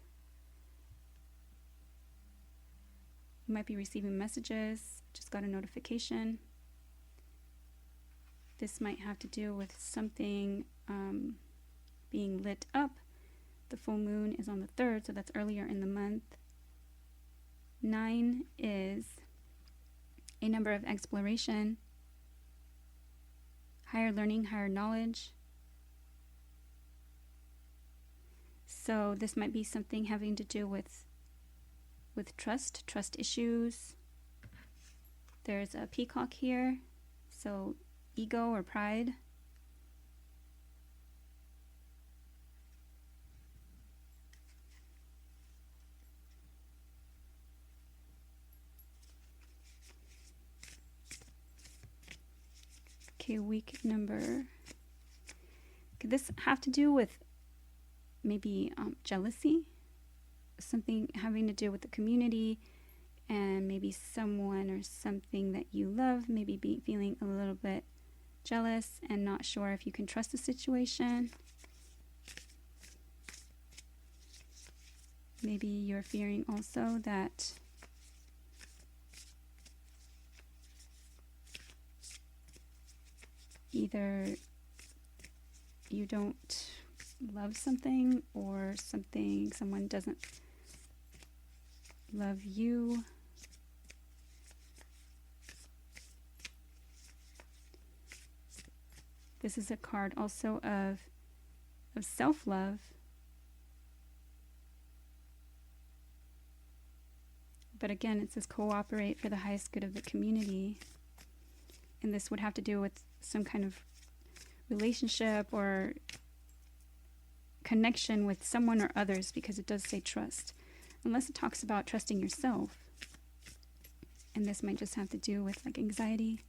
You might be receiving messages, just got a notification. This might have to do with something being lit up. The full moon is on the 3rd, so that's earlier in the month. 9 is a number of exploration, higher learning, higher knowledge. So this might be something having to do with trust issues. There's a peacock here, so ego or pride. Okay, week number. Could this have to do with maybe jealousy? Something having to do with the community and maybe someone or something that you love, maybe feeling a little bit jealous and not sure if you can trust the situation. Maybe you're fearing also that either you don't love something or someone doesn't love you. This is a card also of self-love. But again, it says cooperate for the highest good of the community. And this would have to do with some kind of relationship or connection with someone or others, because it does say trust. Unless it talks about trusting yourself. And this might just have to do with like anxiety.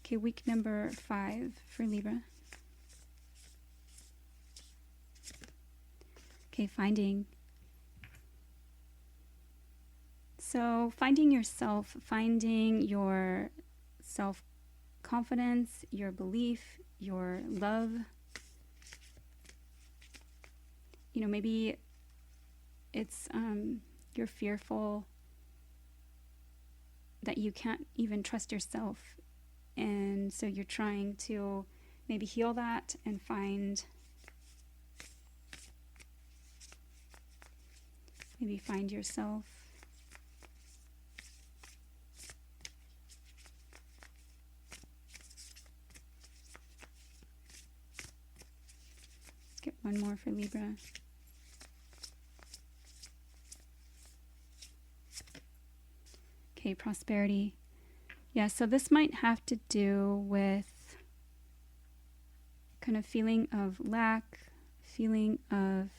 Okay, week number 5 for Libra. Okay, finding. So finding yourself, finding your self-confidence, your belief, your love. You know, maybe it's you're fearful that you can't even trust yourself. And so you're trying to maybe heal that and find yourself. Let's get one more for Libra. Okay, prosperity. Yeah, so this might have to do with kind of feeling of lack, feeling of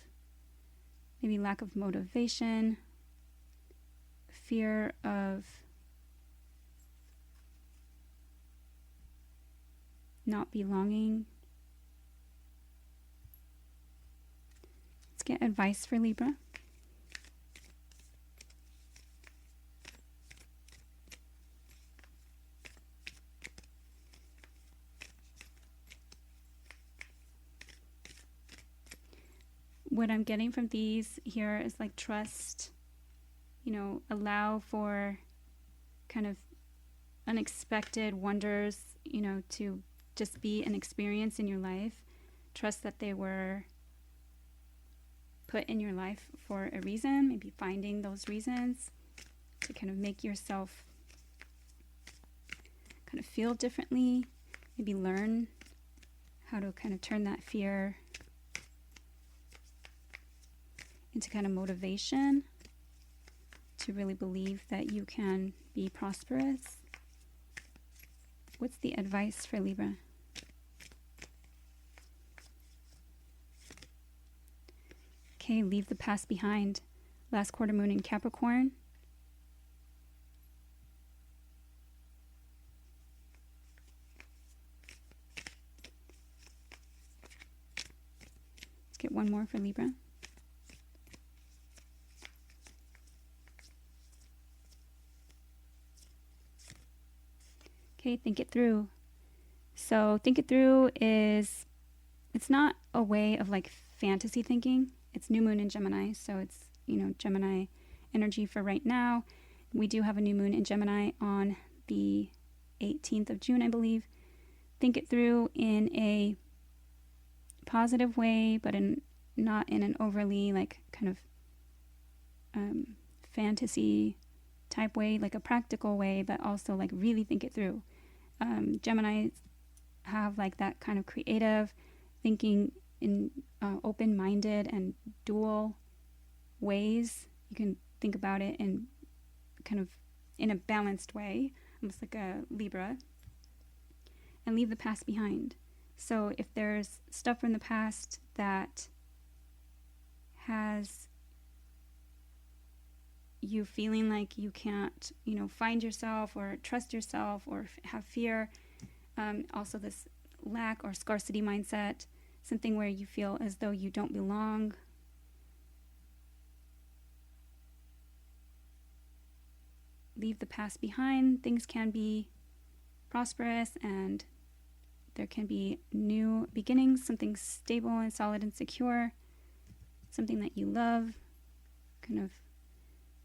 maybe lack of motivation, fear of not belonging. Let's get advice for Libra. What I'm getting from these here is like trust, you know, allow for kind of unexpected wonders, you know, to just be an experience in your life. Trust that they were put in your life for a reason, maybe finding those reasons to kind of make yourself kind of feel differently, maybe learn how to kind of turn that fear into kind of motivation to really believe that you can be prosperous. What's the advice for Libra? Okay, leave the past behind. Last quarter moon in Capricorn. Let's get one more for Libra. Okay, think it through. So think it through is, it's not a way of like fantasy thinking. It's new moon in Gemini, so it's, Gemini energy for right now. We do have a new moon in Gemini on the 18th of June, I believe. Think it through in a positive way, but not in an overly like kind of fantasy type way, like a practical way, but also like really think it through. Geminis have like that kind of creative thinking in open-minded and dual ways. You can think about it in kind of in a balanced way, almost like a Libra, and leave the past behind. So if there's stuff from the past that has you feeling like you can't, find yourself or trust yourself or have fear, also this lack or scarcity mindset, something where you feel as though you don't belong, leave the past behind. Things can be prosperous and there can be new beginnings, something stable and solid and secure, something that you love. Kind of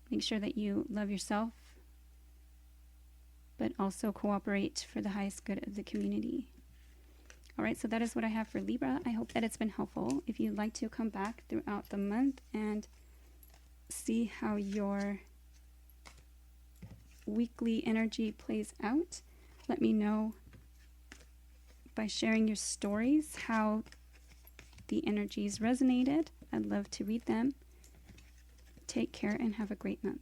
make sure that you love yourself, but also cooperate for the highest good of the community. All right, so that is what I have for Libra. I hope that it's been helpful. If you'd like to come back throughout the month and see how your weekly energy plays out, let me know by sharing your stories, how the energies resonated. I'd love to read them. Take care and have a great month.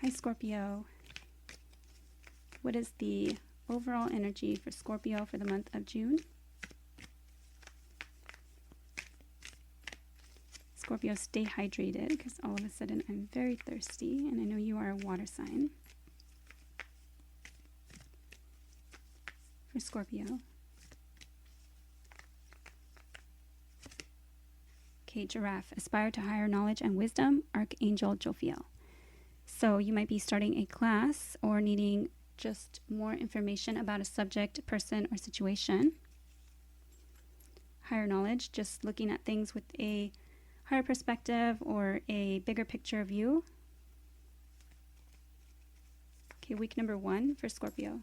Hi, Scorpio. What is the overall energy for Scorpio for the month of June? Scorpio, stay hydrated because all of a sudden I'm very thirsty, and I know you are a water sign. For Scorpio. Okay, Giraffe, aspire to higher knowledge and wisdom, Archangel Jophiel. So you might be starting a class or needing just more information about a subject, person, or situation. Higher knowledge, just looking at things with a higher perspective or a bigger picture view. Okay, week number 1 for Scorpio.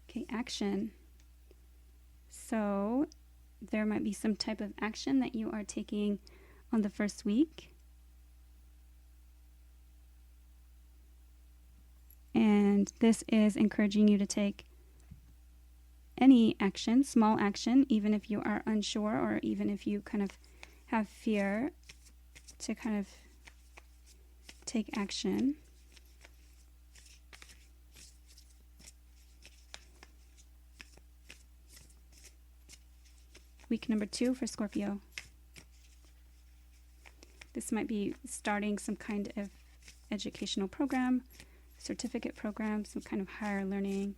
Okay, action. So there might be some type of action that you are taking on the first week. And this is encouraging you to take any action, small action, even if you are unsure or even if you kind of have fear, to kind of take action. Week number 2 for Scorpio. This might be starting some kind of educational program, certificate program, some kind of higher learning.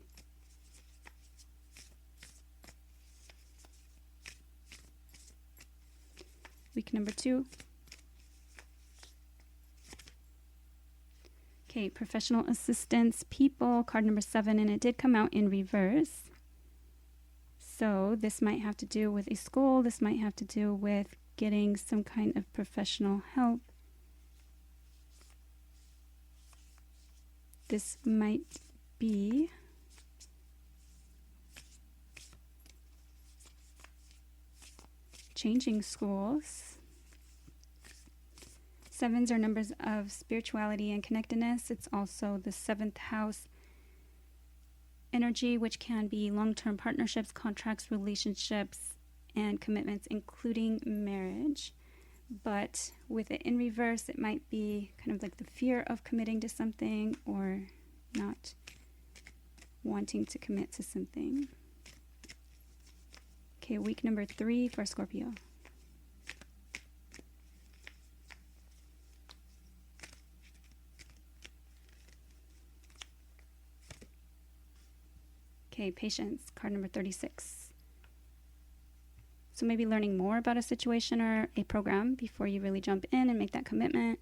Week number 2. Okay, professional assistance, people, card number 7, and it did come out in reverse. So this might have to do with a school. This might have to do with getting some kind of professional help. This might be changing schools. 7s are numbers of spirituality and connectedness. It's also the 7th house energy, which can be long-term partnerships, contracts, relationships, and commitments, including marriage. But with it in reverse, it might be kind of like the fear of committing to something or not wanting to commit to something. Okay, week number 3 for Scorpio. Okay, Okay, patience, card number 36. So maybe learning more about a situation or a program before you really jump in and make that commitment.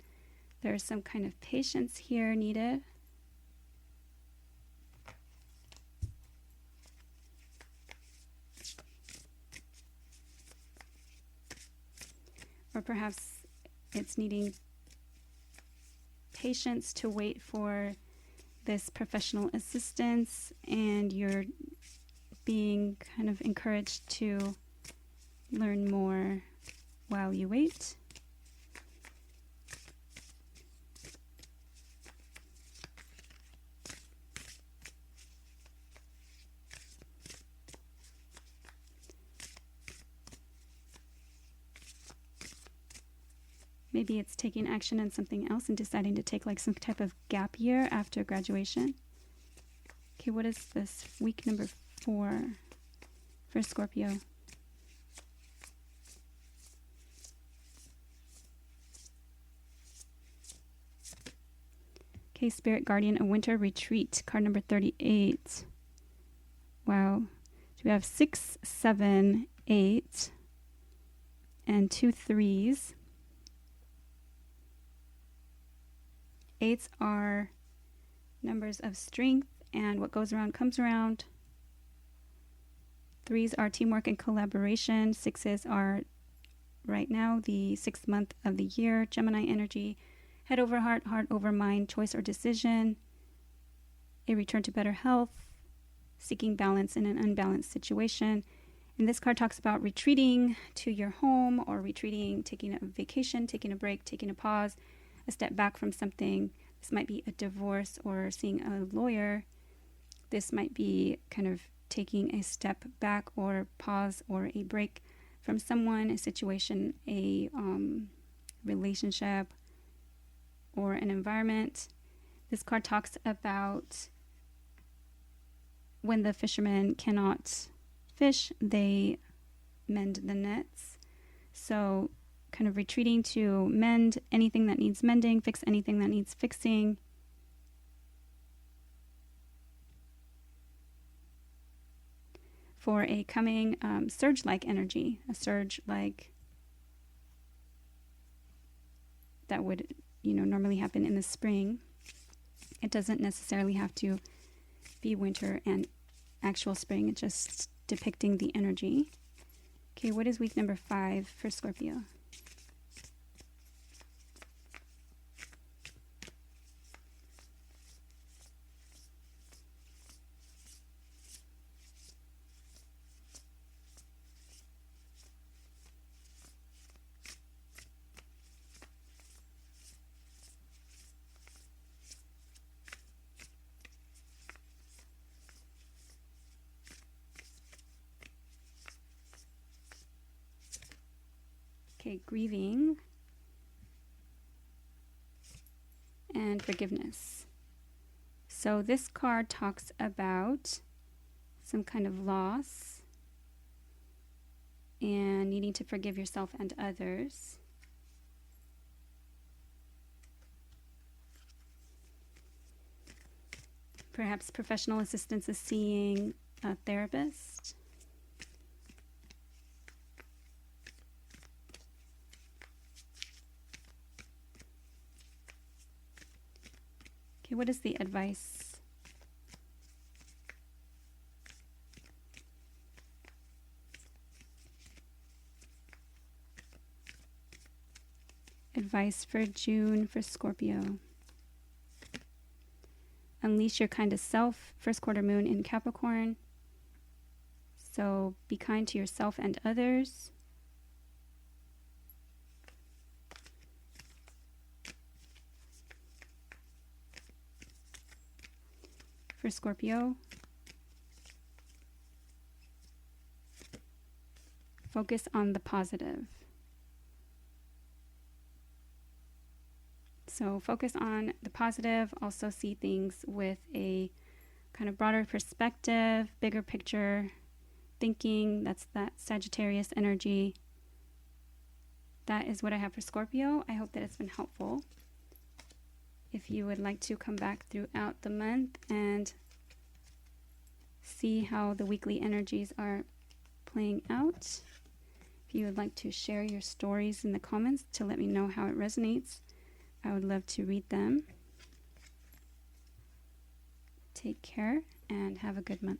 There's some kind of patience here needed. Or perhaps it's needing patience to wait for this professional assistance, and you're being kind of encouraged to learn more while you wait. Maybe it's taking action on something else and deciding to take like some type of gap year after graduation. Okay, what is this? Week number 4 for Scorpio. Okay, Spirit Guardian, a winter retreat. Card number 38. Wow. So we have 6, 7, 8, and 2 3s. 8s are numbers of strength, and what goes around comes around. 3s are teamwork and collaboration. 6s are right now the 6th month of the year, Gemini energy, head over heart, heart over mind, choice or decision, a return to better health, seeking balance in an unbalanced situation. And this card talks about retreating to your home, or retreating, taking a vacation, taking a break, taking a pause, a step back from something. This might be a divorce or seeing a lawyer. This might be kind of taking a step back or pause or a break from someone, a situation, a relationship, or an environment. This card talks about when the fishermen cannot fish, they mend the nets. So kind of retreating to mend anything that needs mending, fix anything that needs fixing. For a coming surge-like energy, a surge like that would, normally happen in the spring. It doesn't necessarily have to be winter and actual spring. It's just depicting the energy. Okay, what is week number 5 for Scorpio? Okay, grieving and forgiveness. So this card talks about some kind of loss and needing to forgive yourself and others. Perhaps professional assistance is seeing a therapist. Okay, what is the advice? Advice for June for Scorpio. Unleash your kind of self, first quarter moon in Capricorn. So be kind to yourself and others. For Scorpio, focus on the positive. So focus on the positive, also see things with a kind of broader perspective, bigger picture thinking. That's that Sagittarius energy. That is what I have for Scorpio. I hope that it's been helpful. If you would like to come back throughout the month and see how the weekly energies are playing out. If you would like to share your stories in the comments to let me know how it resonates, I would love to read them. Take care and have a good month.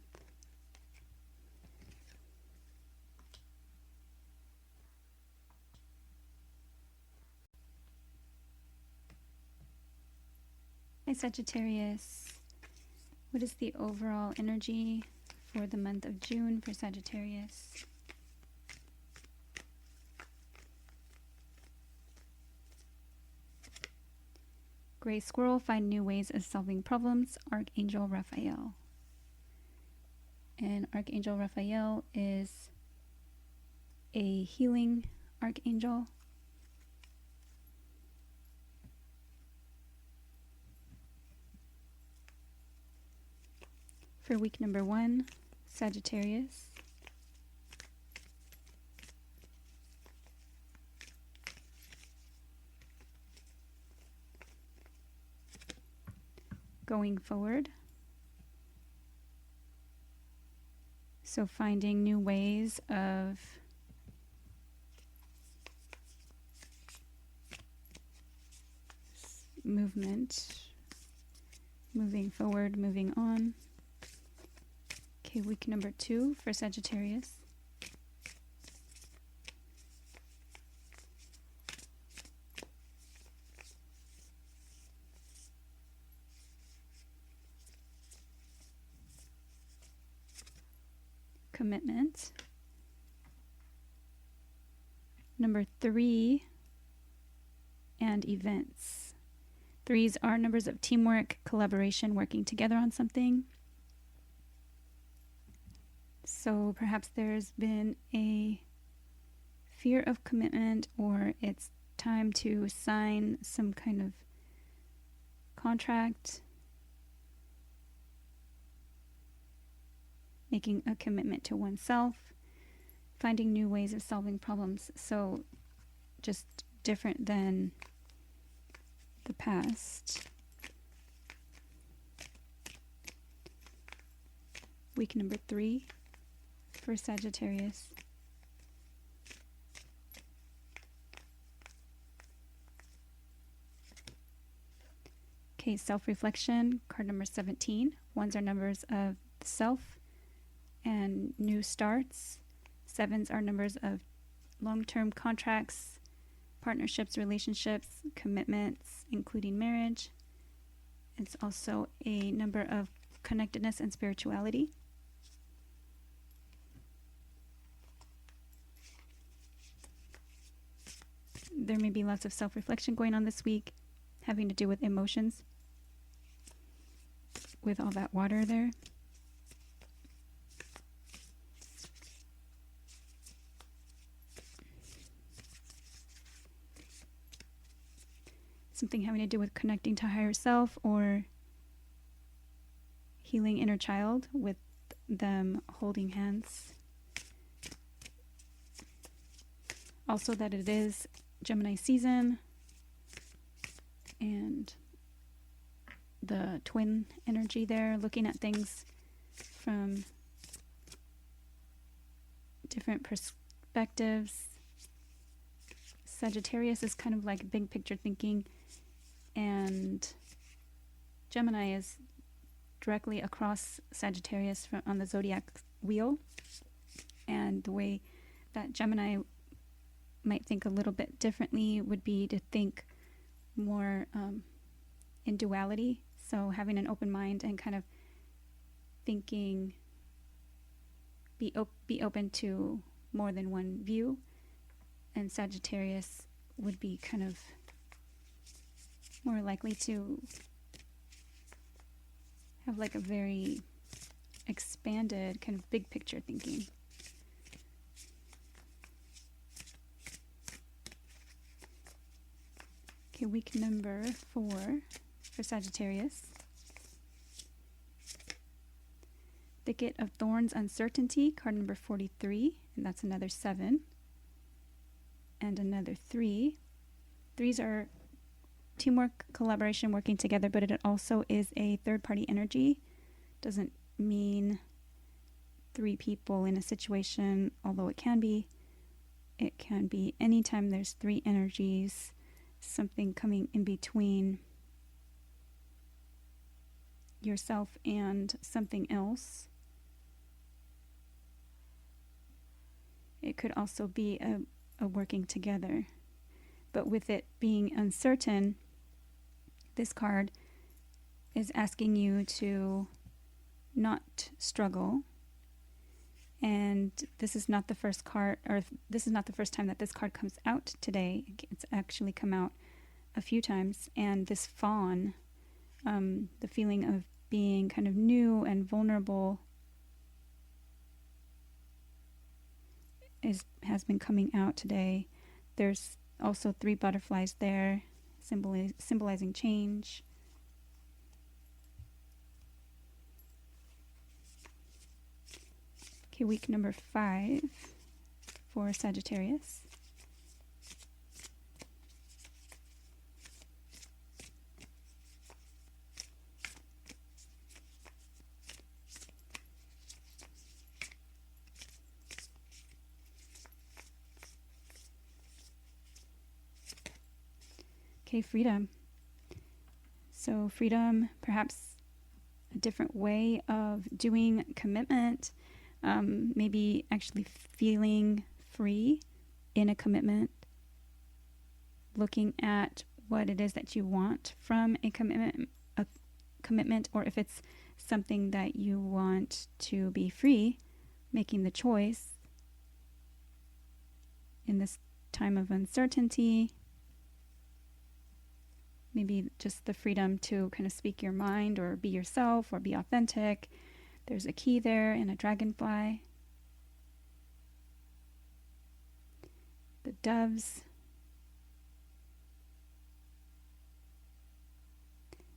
Hi Sagittarius. What is the overall energy for the month of June for Sagittarius? Gray Squirrel, find new ways of solving problems, Archangel Raphael. And Archangel Raphael is a healing archangel. For week number 1, Sagittarius. Going forward. So finding new ways of movement, moving forward, moving on. Okay, week number 2 for Sagittarius. Commitment. Number 3 and events. 3s are numbers of teamwork, collaboration, working together on something. So perhaps there's been a fear of commitment, or it's time to sign some kind of contract, making a commitment to oneself, finding new ways of solving problems. So just different than the past. Week number 3 for Sagittarius. Okay, self-reflection, card number 17. 1s are numbers of self and new starts. 7s are numbers of long-term contracts, partnerships, relationships, commitments, including marriage. It's also a number of connectedness and spirituality. There may be lots of self-reflection going on this week, having to do with emotions, with all that water there. Something having to do with connecting to higher self or healing inner child, with them holding hands. Also that it is Gemini season and the twin energy there, looking at things from different perspectives. Sagittarius is kind of like big picture thinking, and Gemini is directly across Sagittarius on the Zodiac wheel. And the way that Gemini might think a little bit differently would be to think more in duality. So having an open mind and kind of thinking, be open to more than one view. And Sagittarius would be kind of more likely to have like a very expanded kind of big picture thinking. Okay, week number 4 for Sagittarius. Thicket of Thorns, Uncertainty, card number 43, and that's another 7 and another 3. 3s are teamwork, collaboration, working together, but it also is a third-party energy. Doesn't mean three people in a situation, although it can be anytime there's three energies, something coming in between yourself and something else. It could also be a working together. But with it being uncertain, this card is asking you to not struggle. And this is not the first card, or this is not the first time that this card comes out today. It's actually come out a few times. And this fawn, the feeling of being kind of new and vulnerable, has been coming out today. There's also three butterflies there, symbolizing change. Okay, week number 5 for Sagittarius. Okay, freedom. So freedom, perhaps a different way of doing commitment, maybe actually feeling free in a commitment, looking at what it is that you want from a commitment, or if it's something that you want to be free, making the choice in this time of uncertainty. Maybe just the freedom to kind of speak your mind or be yourself or be authentic. There's a key there and a dragonfly. The doves.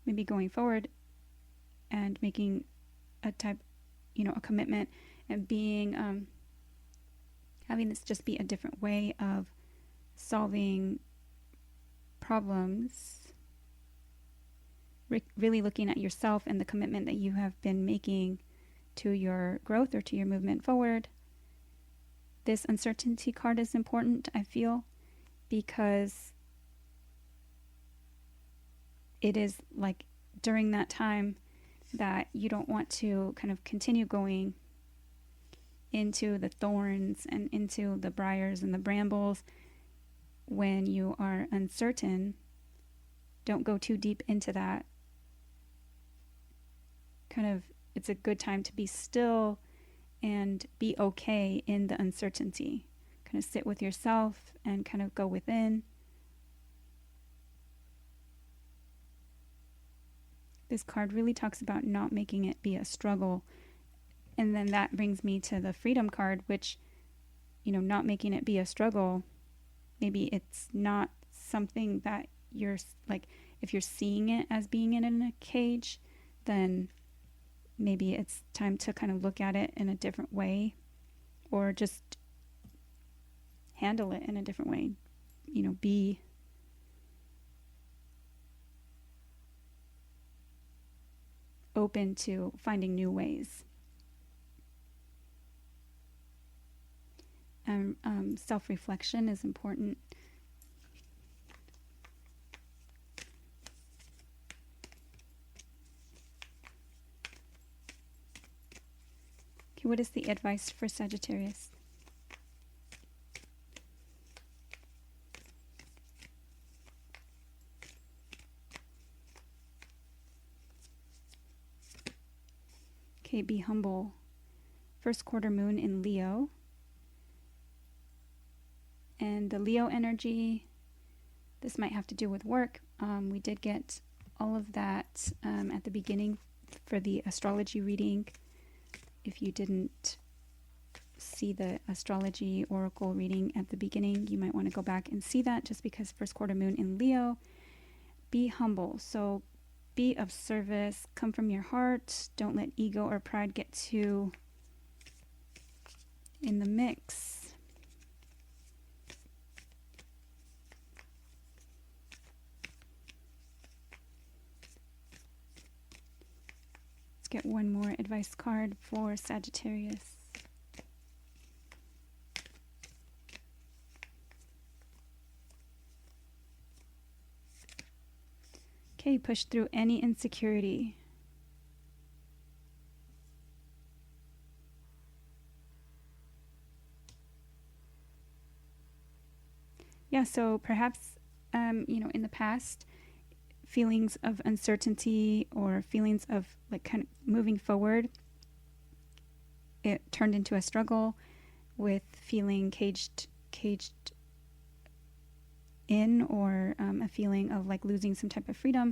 Maybe going forward and making a commitment and being, having this just be a different way of solving problems. Really looking at yourself and the commitment that you have been making to your growth or to your movement forward. This uncertainty card is important, I feel, because it is like during that time that you don't want to kind of continue going into the thorns and into the briars and the brambles when you are uncertain. Don't go too deep into that. It's a good time to be still and be okay in the uncertainty. Kind of sit with yourself and kind of go within. This card really talks about not making it be a struggle. And then that brings me to the freedom card, which, not making it be a struggle. Maybe it's not something that you're like, if you're seeing it as being in a cage, then maybe it's time to kind of look at it in a different way, or just handle it in a different way. Be open to finding new ways. And self-reflection is important. What is the advice for Sagittarius? Okay, be humble. First quarter moon in Leo. And the Leo energy, this might have to do with work. We did get all of that at the beginning for the astrology reading. If you didn't see the astrology oracle reading at the beginning, you might want to go back and see that, just because first quarter moon in Leo. Be humble. So be of service. Come from your heart. Don't let ego or pride get too in the mix. Let's get one more advice card for Sagittarius. Okay, push through any insecurity. Yeah, so perhaps, in the past, feelings of uncertainty or feelings of like kind of moving forward, it turned into a struggle with feeling caged in, or a feeling of like losing some type of freedom.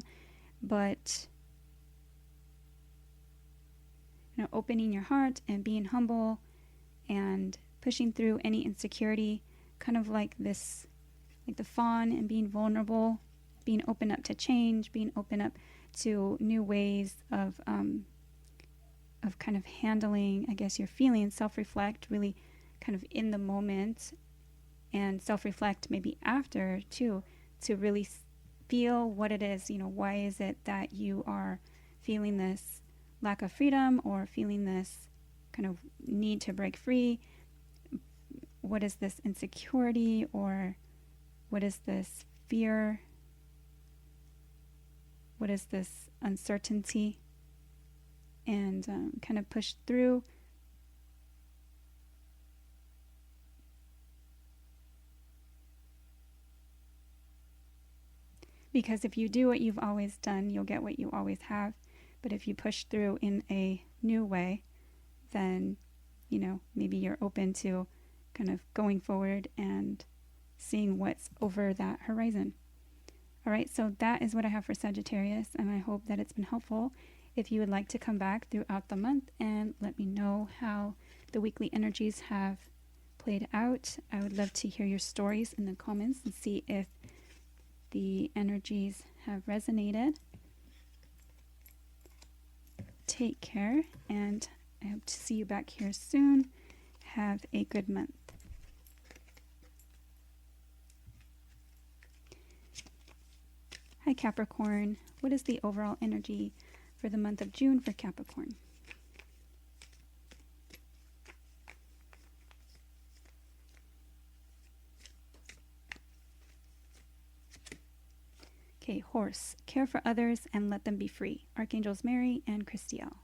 But opening your heart and being humble and pushing through any insecurity, kind of like this, like the fawn, and being vulnerable, being open up to change, being open up to new ways of kind of handling, I guess, your feelings. Self-reflect really kind of in the moment, and self-reflect maybe after too, to really feel what it is. Why is it that you are feeling this lack of freedom, or feeling this kind of need to break free? What is this insecurity, or what is this fear? What is this uncertainty? And kind of push through. Because if you do what you've always done, you'll get what you always have. But if you push through in a new way, then, maybe you're open to kind of going forward and seeing what's over that horizon. All right, so that is what I have for Sagittarius, and I hope that it's been helpful. If you would like to come back throughout the month and let me know how the weekly energies have played out, I would love to hear your stories in the comments and see if the energies have resonated. Take care, and I hope to see you back here soon. Have a good month. Hi Capricorn, what is the overall energy for the month of June for Capricorn? Okay, Horse, care for others and let them be free. Archangels Mary and Christiel.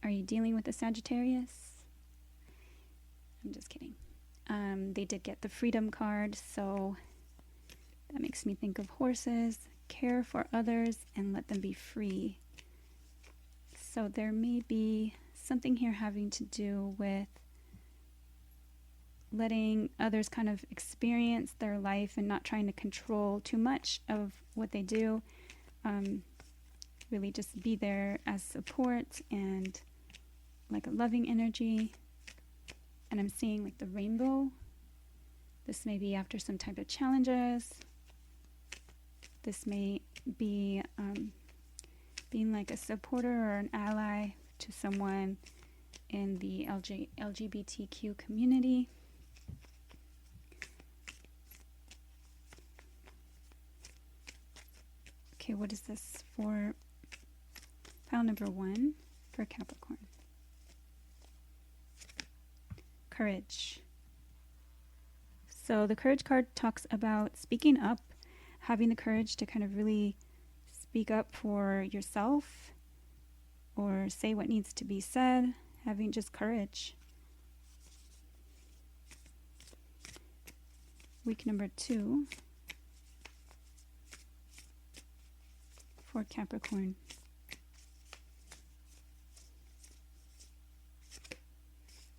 Are you dealing with a Sagittarius? I'm just kidding. They did get the Freedom card, so that makes me think of horses. Care for others and let them be free. So there may be something here having to do with letting others kind of experience their life and not trying to control too much of what they do. Really just be there as support and like a loving energy. And I'm seeing like the rainbow. This may be after some type of challenges. This may be being like a supporter or an ally to someone in the LGBTQ community. Okay, what is this for pile number 1 for Capricorn? Courage. So the Courage card talks about speaking up, having the courage to kind of really speak up for yourself or say what needs to be said, having just courage. Week number 2 for Capricorn.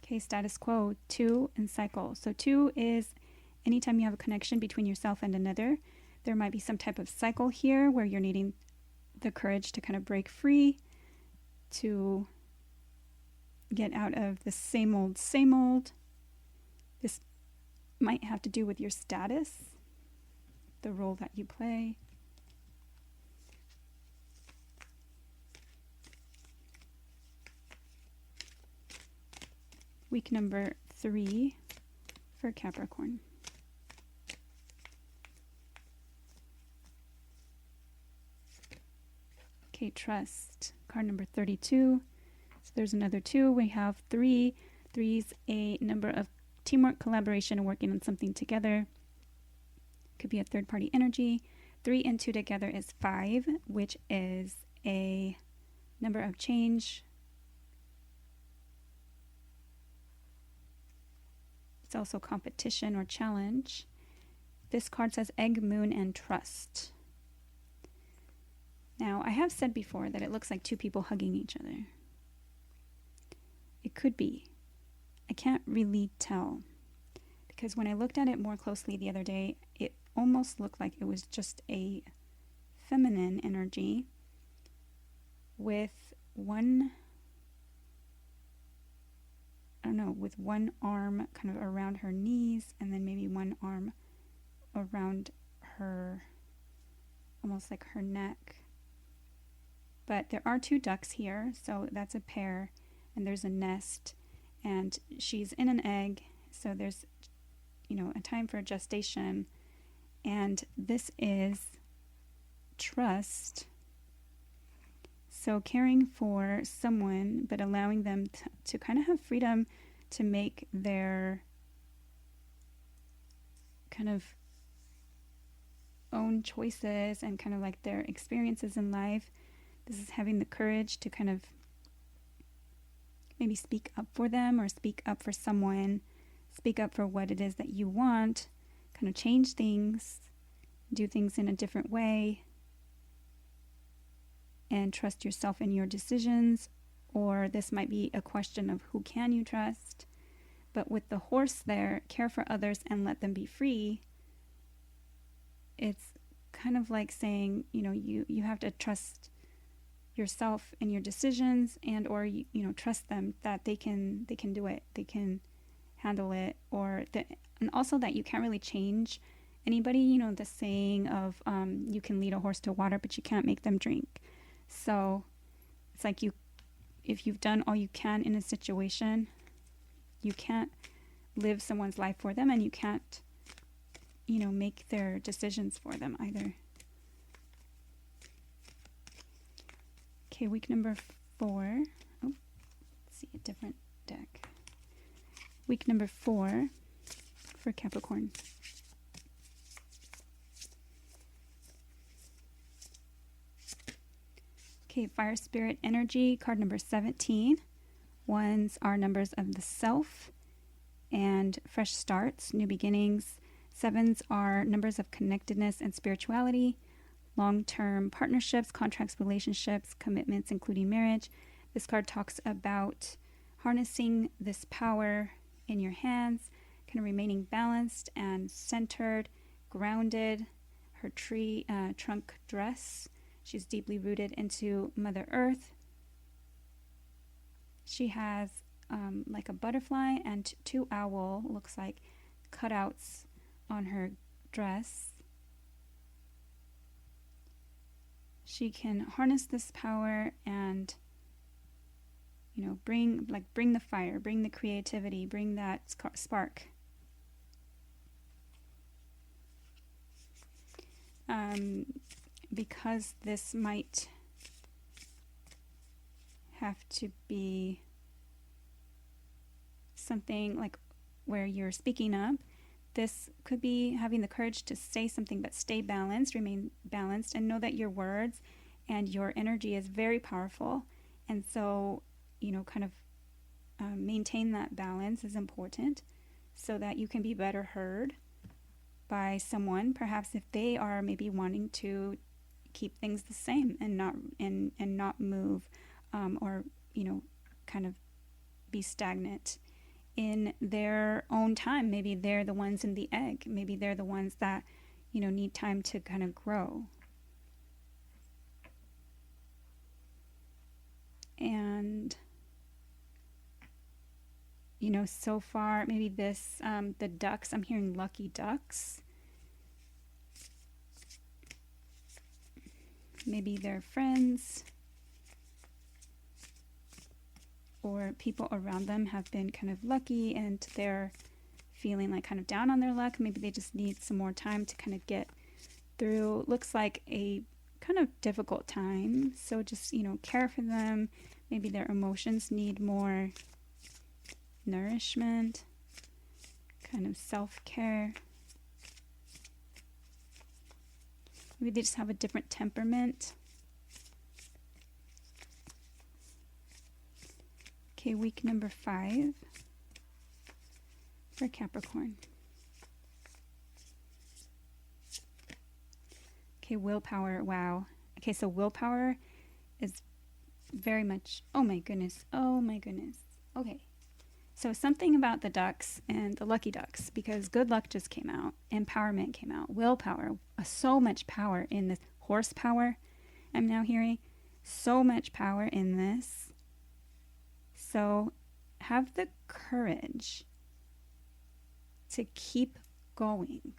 Okay, status quo, 2 and cycle. So 2 is anytime you have a connection between yourself and another, there might be some type of cycle here where you're needing the courage to kind of break free, to get out of the same old, same old. This might have to do with your status, the role that you play. Week number 3 for Capricorn. Okay, trust. Card number 32. So there's another 2. We have 3. 3's a number of teamwork, collaboration, and working on something together. could be a third party energy. 3 and 2 together is 5, which is a number of change. It's also competition or challenge. This card says egg, moon, and trust. Now, I have said before that it looks like 2 people hugging each other. It could be. I can't really tell. Because when I looked at it more closely the other day, it almost looked like it was just a feminine energy with one arm kind of around her knees, and then maybe one arm around her, almost like her neck. But there are 2 ducks here, so that's a pair, and there's a nest, and she's in an egg, so there's, a time for gestation, and this is trust. So caring for someone, but allowing them to kind of have freedom to make their kind of own choices and kind of like their experiences in life. This is having the courage to kind of maybe speak up for them or speak up for someone, speak up for what it is that you want, kind of change things, do things in a different way, and trust yourself in your decisions. Or this might be a question of who can you trust. But with the horse there, care for others and let them be free, it's kind of like saying, you have to trust yourself in your decisions, and or trust them that they can do it, they can handle it, and also that you can't really change anybody. The saying of you can lead a horse to water, but you can't make them drink. So it's like if you've done all you can in a situation, you can't live someone's life for them, and you can't make their decisions for them either. Okay, week number 4. Let's see, a different deck. Week number 4 for Capricorn. Okay, fire spirit energy, card number 17. Ones are numbers of the self and fresh starts, new beginnings. 7s are numbers of connectedness and spirituality, long-term partnerships, contracts, relationships, commitments, including marriage. This card talks about harnessing this power in your hands, kind of remaining balanced and centered, grounded. Her tree trunk dress. She's deeply rooted into Mother Earth. She has like a butterfly and 2 owl, looks like, cutouts on her dress. She can harness this power and bring the fire, bring the creativity, bring that spark. Because this might have to be something like where you're speaking up. This could be having the courage to say something, but stay balanced, remain balanced, and know that your words and your energy is very powerful. And so, maintain that balance is important so that you can be better heard by someone, perhaps if they are maybe wanting to keep things the same and not move, or kind of be stagnant in their own time. Maybe they're the ones in the egg. Maybe they're the ones that need time to kind of grow. And so far maybe this the ducks, I'm hearing lucky ducks. Maybe they're friends or people around them have been kind of lucky and they're feeling like kind of down on their luck. Maybe they just need some more time to kind of get through. Looks like a kind of difficult time. So just, care for them. Maybe their emotions need more nourishment, kind of self-care. Maybe they just have a different temperament. Okay, week number 5 for Capricorn. Okay, willpower. Wow. Okay, so willpower is very much, oh my goodness. Oh my goodness. Okay. So something about the ducks and the lucky ducks, because good luck just came out, empowerment came out, willpower, so much power in this, horsepower I'm now hearing, so much power in this. So have the courage to keep going,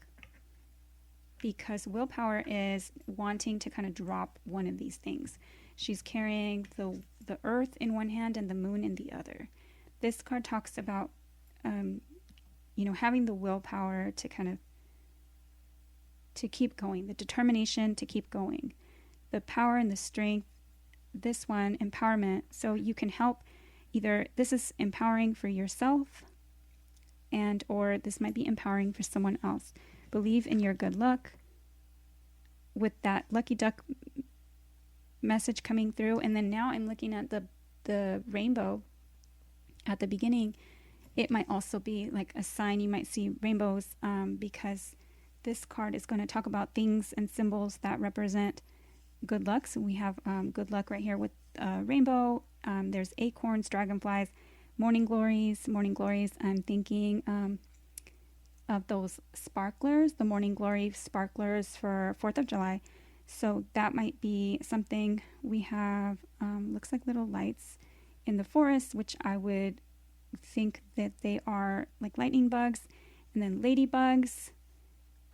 because willpower is wanting to kind of drop one of these things. She's carrying the earth in one hand and the moon in the other. This card talks about, having the willpower to kind of, to keep going, the determination to keep going, the power and the strength. This one, empowerment. So you can help, either this is empowering for yourself, and or this might be empowering for someone else. Believe in your good luck with that lucky duck message coming through. And then now I'm looking at the rainbow at the beginning. It might also be like a sign. You might see rainbows, because this card is going to talk about things and symbols that represent good luck. So we have good luck right here with rainbow. There's acorns, dragonflies, morning glories. Morning glories, I'm thinking of those sparklers, the morning glory sparklers for 4th of July. So that might be something. We have, looks like little lights in the forest, which I would think that they are like lightning bugs. And then ladybugs,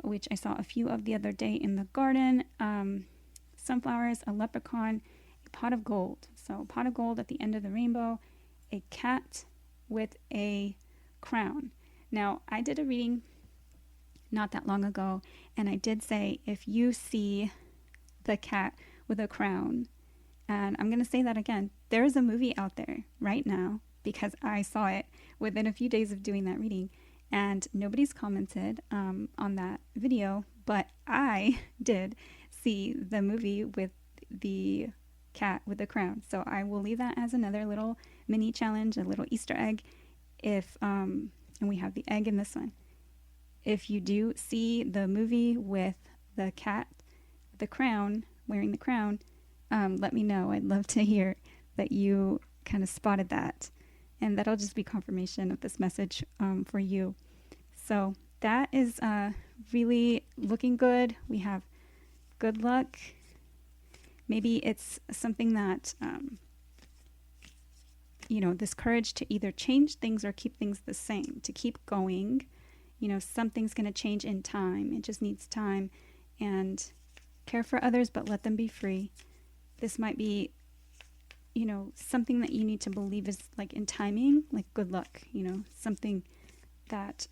which I saw a few of the other day in the garden. Sunflowers, a leprechaun, a pot of gold. So pot of gold at the end of the rainbow, a cat with a crown. Now, I did a reading not that long ago, and I did say, if you see the cat with a crown, and I'm going to say that again, there is a movie out there right now, because I saw it within a few days of doing that reading, and nobody's commented on that video, but I did see the movie with the cat with the crown. So I will leave that as another little mini challenge, a little Easter egg. If and we have the egg in this one. If you do see the movie with the cat, the crown, wearing the crown, let me know. I'd love to hear that you kind of spotted that. And that'll just be confirmation of this message for you. So that is really looking good. We have good luck. Maybe it's something that, this courage to either change things or keep things the same, to keep going. Something's going to change in time. It just needs time. And care for others, but let them be free. This might be, something that you need to believe is like in timing, like good luck, something that,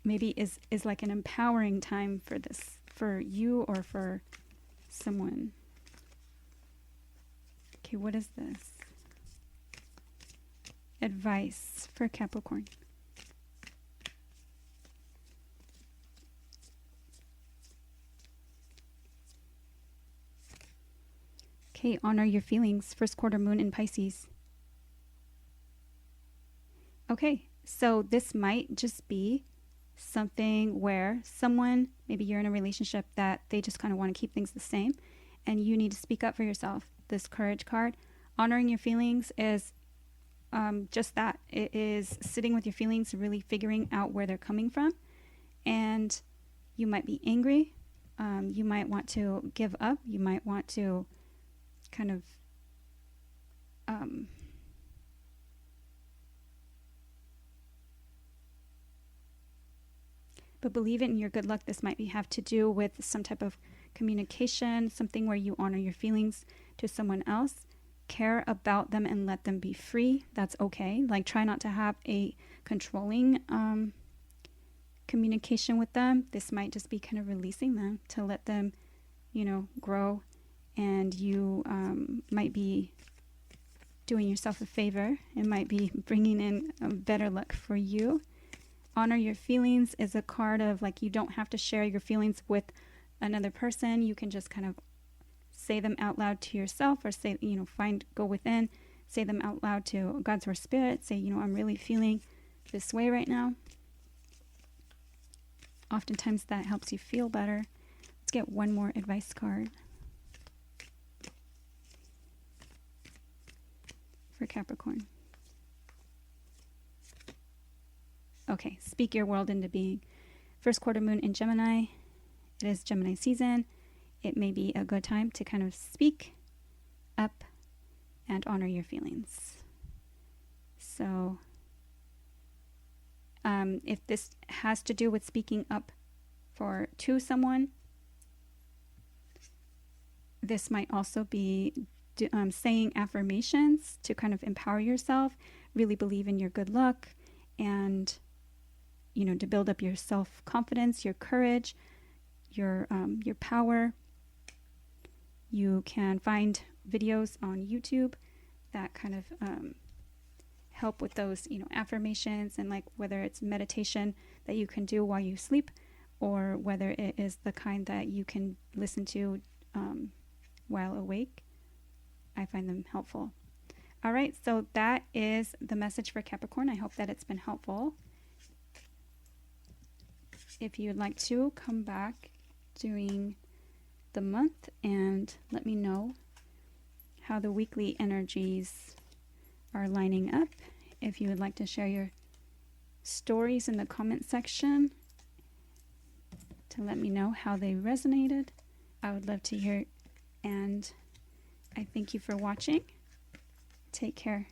maybe is like an empowering time for this, for you or for someone. Okay, what is this? Advice for Capricorn. Okay, honor your feelings. First quarter moon in Pisces. Okay, so this might just be something where someone, maybe you're in a relationship that they just kind of want to keep things the same, and you need to speak up for yourself. This courage card, honoring your feelings, is just that. It is sitting with your feelings, really figuring out where they're coming from. And you might be angry. You might want to give up. You might want to kind of but believe it in your good luck. This might have to do with some type of communication, something where you honor your feelings to someone else, care about them and let them be free. That's okay. Like, try not to have a controlling communication with them. This might just be kind of releasing them to let them, grow. And you might be doing yourself a favor. It might be bringing in better luck for you. Honor your feelings is a card of like, you don't have to share your feelings with another person. You can just kind of say them out loud to yourself, or say, go within, say them out loud to God, or Spirit. Say, I'm really feeling this way right now. Oftentimes that helps you feel better. Let's get one more advice card for Capricorn. Okay, speak your world into being. First quarter moon in Gemini. It is Gemini season. It may be a good time to kind of speak up and honor your feelings. So, if this has to do with speaking up to someone, this might also be saying affirmations to kind of empower yourself, really believe in your good luck, and to build up your self-confidence, your courage, your power. You can find videos on YouTube that kind of help with those, affirmations, and like whether it's meditation that you can do while you sleep, or whether it is the kind that you can listen to while awake. I find them helpful. All right, so that is the message for Capricorn. I hope that it's been helpful. If you'd like to come back during the month and let me know how the weekly energies are lining up. If you would like to share your stories in the comment section to let me know how they resonated, I would love to hear. And I thank you for watching. Take care.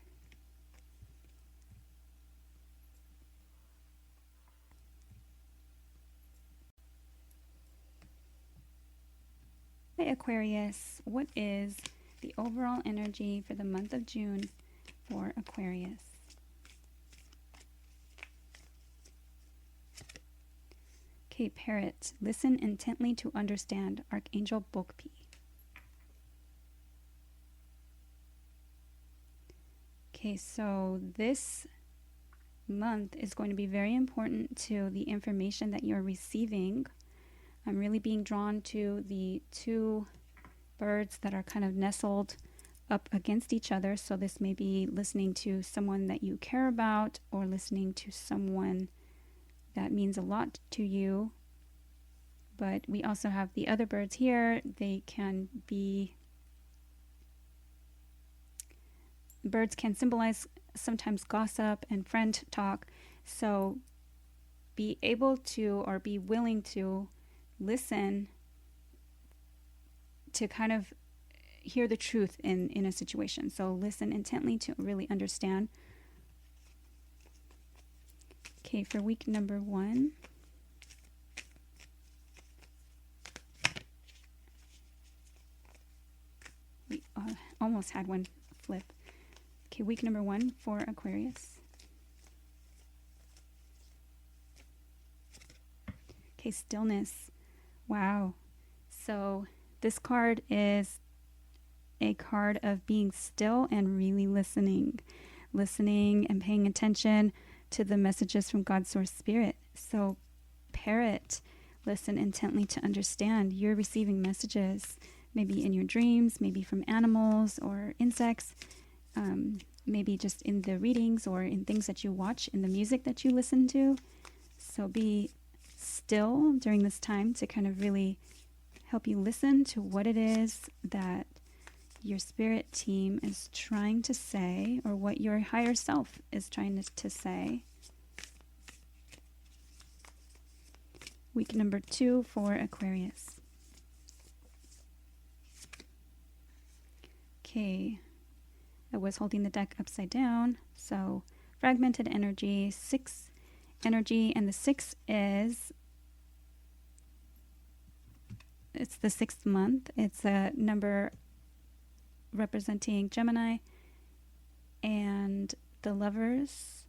Hey Aquarius, what is the overall energy for the month of June for Aquarius? Okay, Parrot, listen intently to understand. Archangel Bokpi. Okay, so this month is going to be very important to the information that you're receiving. I'm really being drawn to the two birds that are kind of nestled up against each other. So this may be listening to someone that you care about, or listening to someone that means a lot to you. But we also have the other birds here. Birds can symbolize sometimes gossip and friend talk. So be able to, or be willing to, listen to kind of hear the truth in a situation. So listen intently to really understand. Okay, for week number 1. We almost had one flip. Okay, week number 1 for Aquarius. Okay, stillness. Wow. So this card is a card of being still and really listening and paying attention to the messages from God's source spirit. So Parrot, listen intently to understand. You're receiving messages, maybe in your dreams, maybe from animals or insects, maybe just in the readings or in things that you watch, in the music that you listen to. So be still during this time to kind of really help you listen to what it is that your spirit team is trying to say, or what your higher self is trying to say. Week number 2 for Aquarius. Okay, I was holding the deck upside down, so fragmented energy, 6 energy, and the 6 is, it's the 6th month. It's a number representing Gemini, and the Lovers,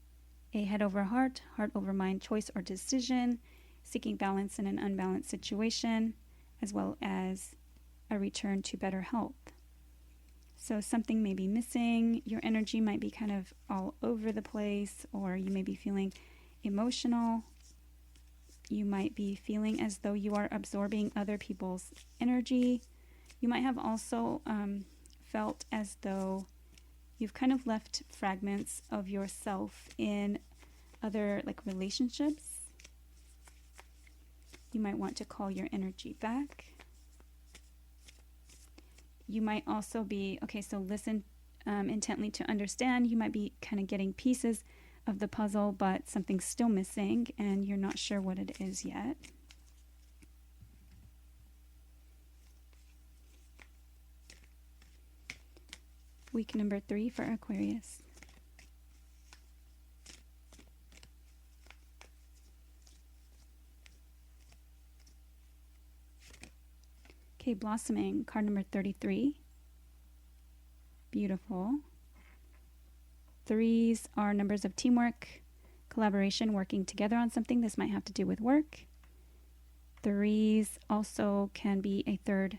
a head over heart, heart over mind, choice or decision, seeking balance in an unbalanced situation, as well as a return to better health. So something may be missing. Your energy might be kind of all over the place, or you may be feeling emotional. You might be feeling as though you are absorbing other people's energy. You might have also felt as though you've kind of left fragments of yourself in other like relationships. You might want to call your energy back. You might also be, okay, so listen intently to understand. You might be kind of getting pieces of the puzzle, but something's still missing and you're not sure what it is yet. Week number 3 for Aquarius. Okay, blossoming, card number 33. Beautiful. 3s are numbers of teamwork, collaboration, working together on something. This might have to do with work. 3s also can be a third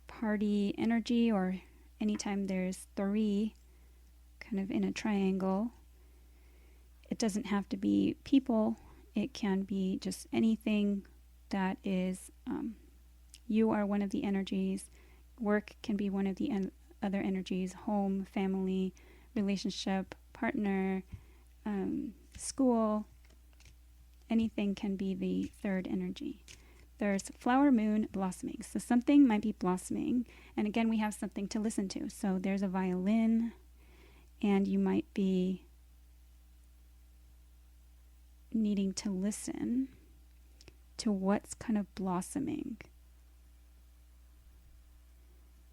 party energy, or anytime there's 3 kind of in a triangle. It doesn't have to be people. It can be just anything that is, you are one of the energies. Work can be one of the other energies. Home, family, relationship, partner, school, anything can be the third energy. There's flower, moon, blossoming. So something might be blossoming. And again, we have something to listen to. So there's a violin, and you might be needing to listen to what's kind of blossoming.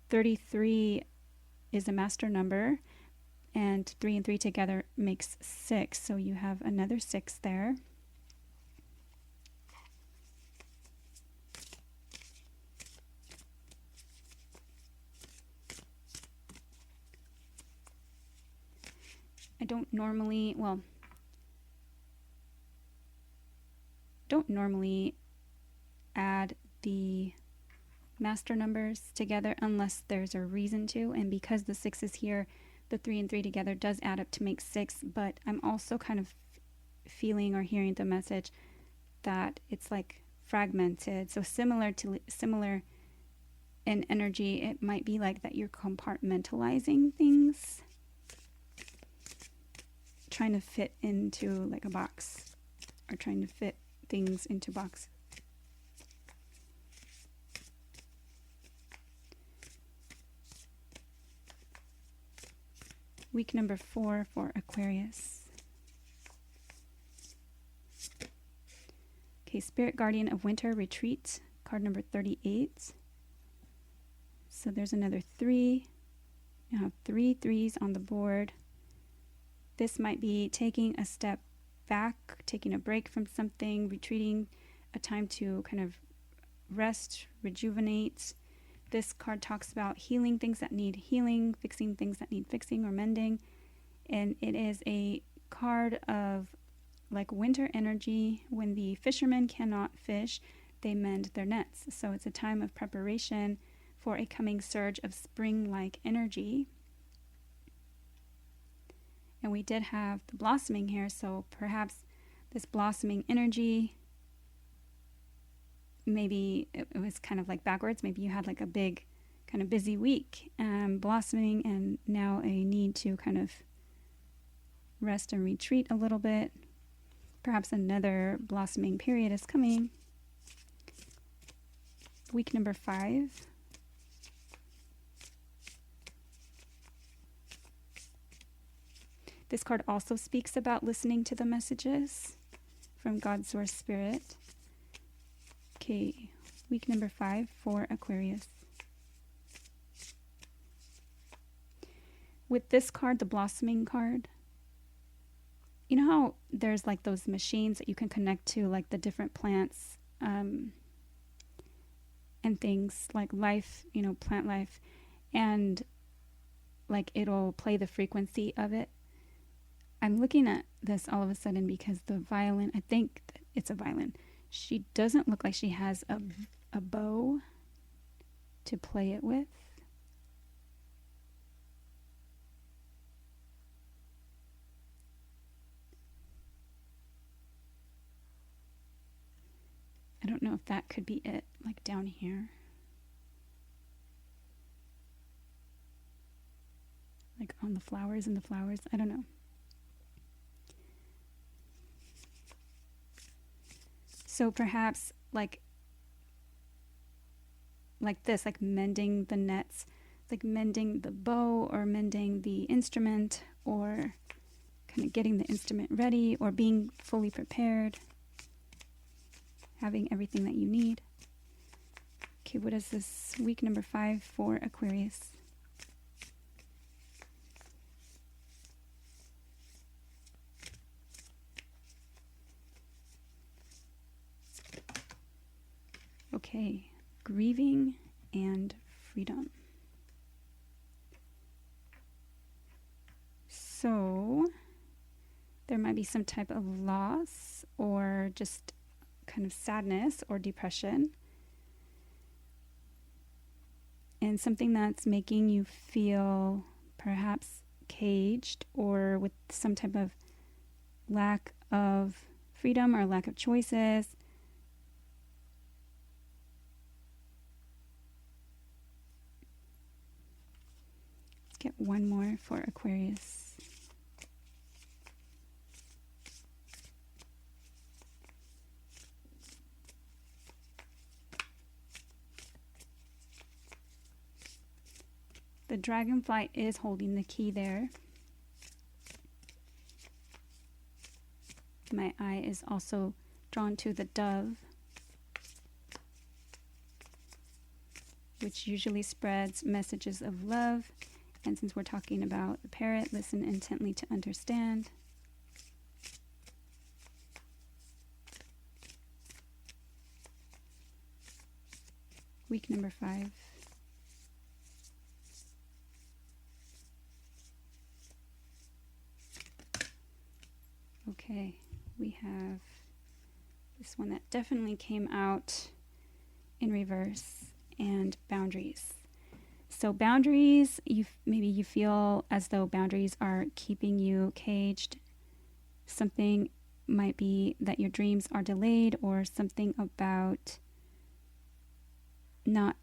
33 is a master number, and 3 and 3 together makes 6. So you have another 6 there. I don't normally add the master numbers together unless there's a reason to, and because the 6 is here, the 3 and 3 together does add up to make 6, but I'm also kind of feeling or hearing the message that it's like fragmented. So similar in energy, it might be like that you're compartmentalizing things, trying to fit into like a box, or trying to fit things into boxes. Week number 4 for Aquarius. Okay, Spirit Guardian of Winter Retreat, card number 38. So there's another 3. You have 3 3s on the board. This might be taking a step back, taking a break from something, retreating, a time to kind of rest, rejuvenate. This card talks about healing things that need healing, fixing things that need fixing or mending. And it is a card of like winter energy. When the fishermen cannot fish, they mend their nets. So it's a time of preparation for a coming surge of spring-like energy. And we did have the blossoming here, so perhaps this blossoming energy, maybe it was kind of like backwards. Maybe you had like a big kind of busy week, blossoming, and now a need to kind of rest and retreat a little bit. Perhaps another blossoming period is coming. Week number 5. This card also speaks about listening to the messages from God's Source Spirit. Okay, week number 5 for Aquarius. With this card, the blossoming card, you know how there's like those machines that you can connect to, like the different plants and things like life, plant life, and like it'll play the frequency of it. I'm looking at this all of a sudden because the violin, I think that it's a violin. She doesn't look like she has a bow to play it with. if that could be it, like down here. Like on the flowers and the flowers. I don't know. So perhaps like this, like mending the nets, like mending the bow or mending the instrument, or kind of getting the instrument ready, or being fully prepared, having everything that you need. Okay, what is this week number 5 for Aquarius? Okay, grieving and freedom. So there might be some type of loss or just kind of sadness or depression, and something that's making you feel perhaps caged or with some type of lack of freedom or lack of choices. Let's get one more for Aquarius. The dragonfly is holding the key there. My eye is also drawn to the dove, which usually spreads messages of love. And since we're talking about the parrot, listen intently to understand. Week number 5. Okay, we have this one that definitely came out in reverse, and boundaries. So boundaries, maybe you feel as though boundaries are keeping you caged. Something might be that your dreams are delayed, or something about not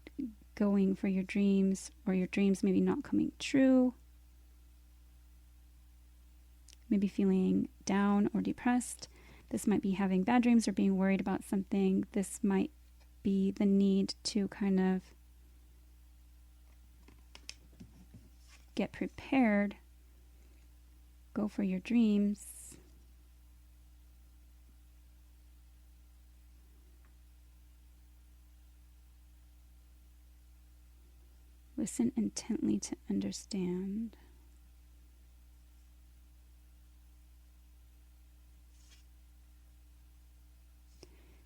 going for your dreams, or your dreams maybe not coming true. Maybe feeling down or depressed. This might be having bad dreams or being worried about something. This might be the need to kind of get prepared, go for your dreams. Listen intently to understand.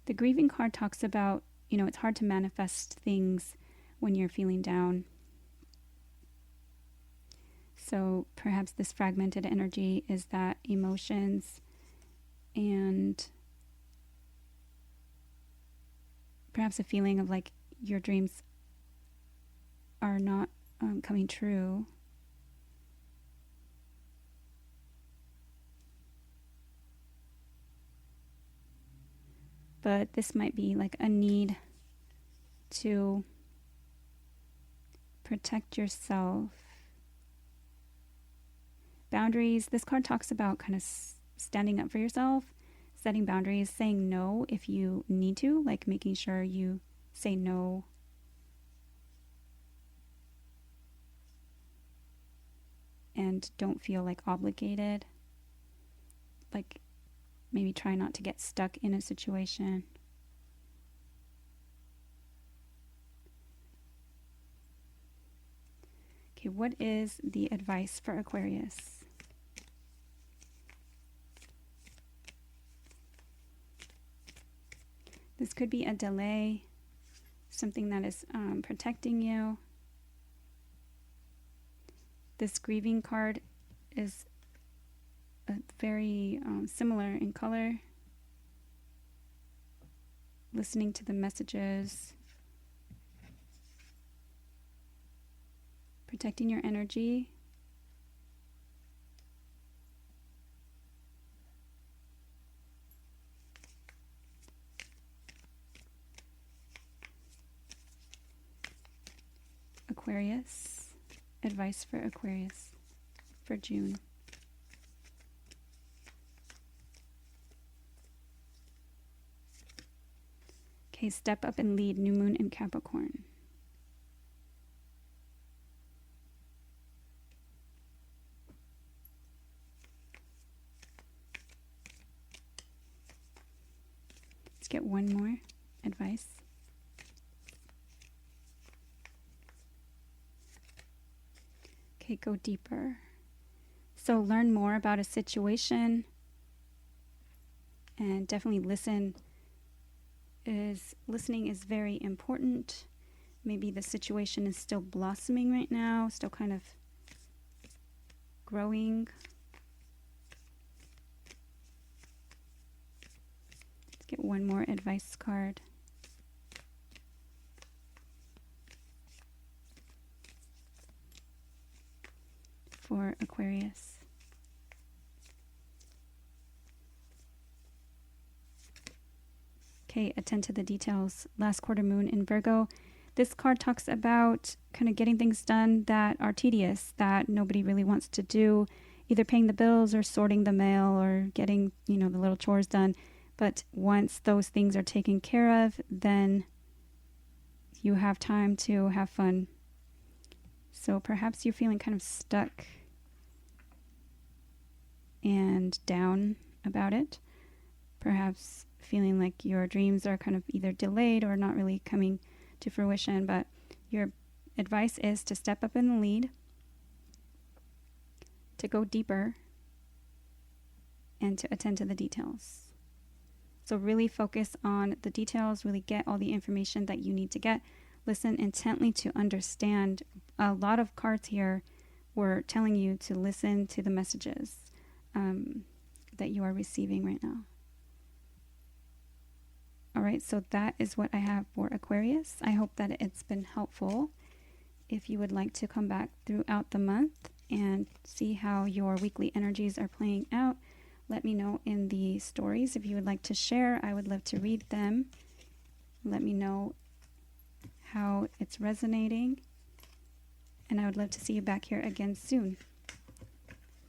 The grieving card talks about, it's hard to manifest things when you're feeling down. So perhaps this fragmented energy is that emotions and perhaps a feeling of like your dreams are not coming true. But this might be like a need to protect yourself. Boundaries, this card talks about kind of standing up for yourself, setting boundaries, saying no if you need to, like making sure you say no. And don't feel like obligated. Like maybe try not to get stuck in a situation. Okay, what is the advice for Aquarius? This could be a delay, something that is protecting you. This grieving card is very similar in color. Listening to the messages. Protecting your energy. Aquarius. Advice for Aquarius for June. Okay, step up and lead, new moon in Capricorn. Let's get one more advice. Okay, go deeper. So learn more about a situation and definitely listen. Listening is very important. Maybe the situation is still blossoming right now, still kind of growing. Let's get one more advice card. For Aquarius. Okay, attend to the details. Last quarter moon in Virgo. This card talks about kind of getting things done that are tedious, that nobody really wants to do, either paying the bills or sorting the mail or getting, the little chores done. But once those things are taken care of, then you have time to have fun. So perhaps you're feeling kind of stuck and down about it. Perhaps feeling like your dreams are kind of either delayed or not really coming to fruition. But your advice is to step up in the lead, to go deeper, and to attend to the details. So really focus on the details, really get all the information that you need to get. Listen intently to understand. A lot of cards here were telling you to listen to the messages that you are receiving right now. All right, so that is what I have for Aquarius. I hope that it's been helpful. If you would like to come back throughout the month and see how your weekly energies are playing out, let me know in the stories. If you would like to share, I would love to read them. Let me know how it's resonating. And I would love to see you back here again soon.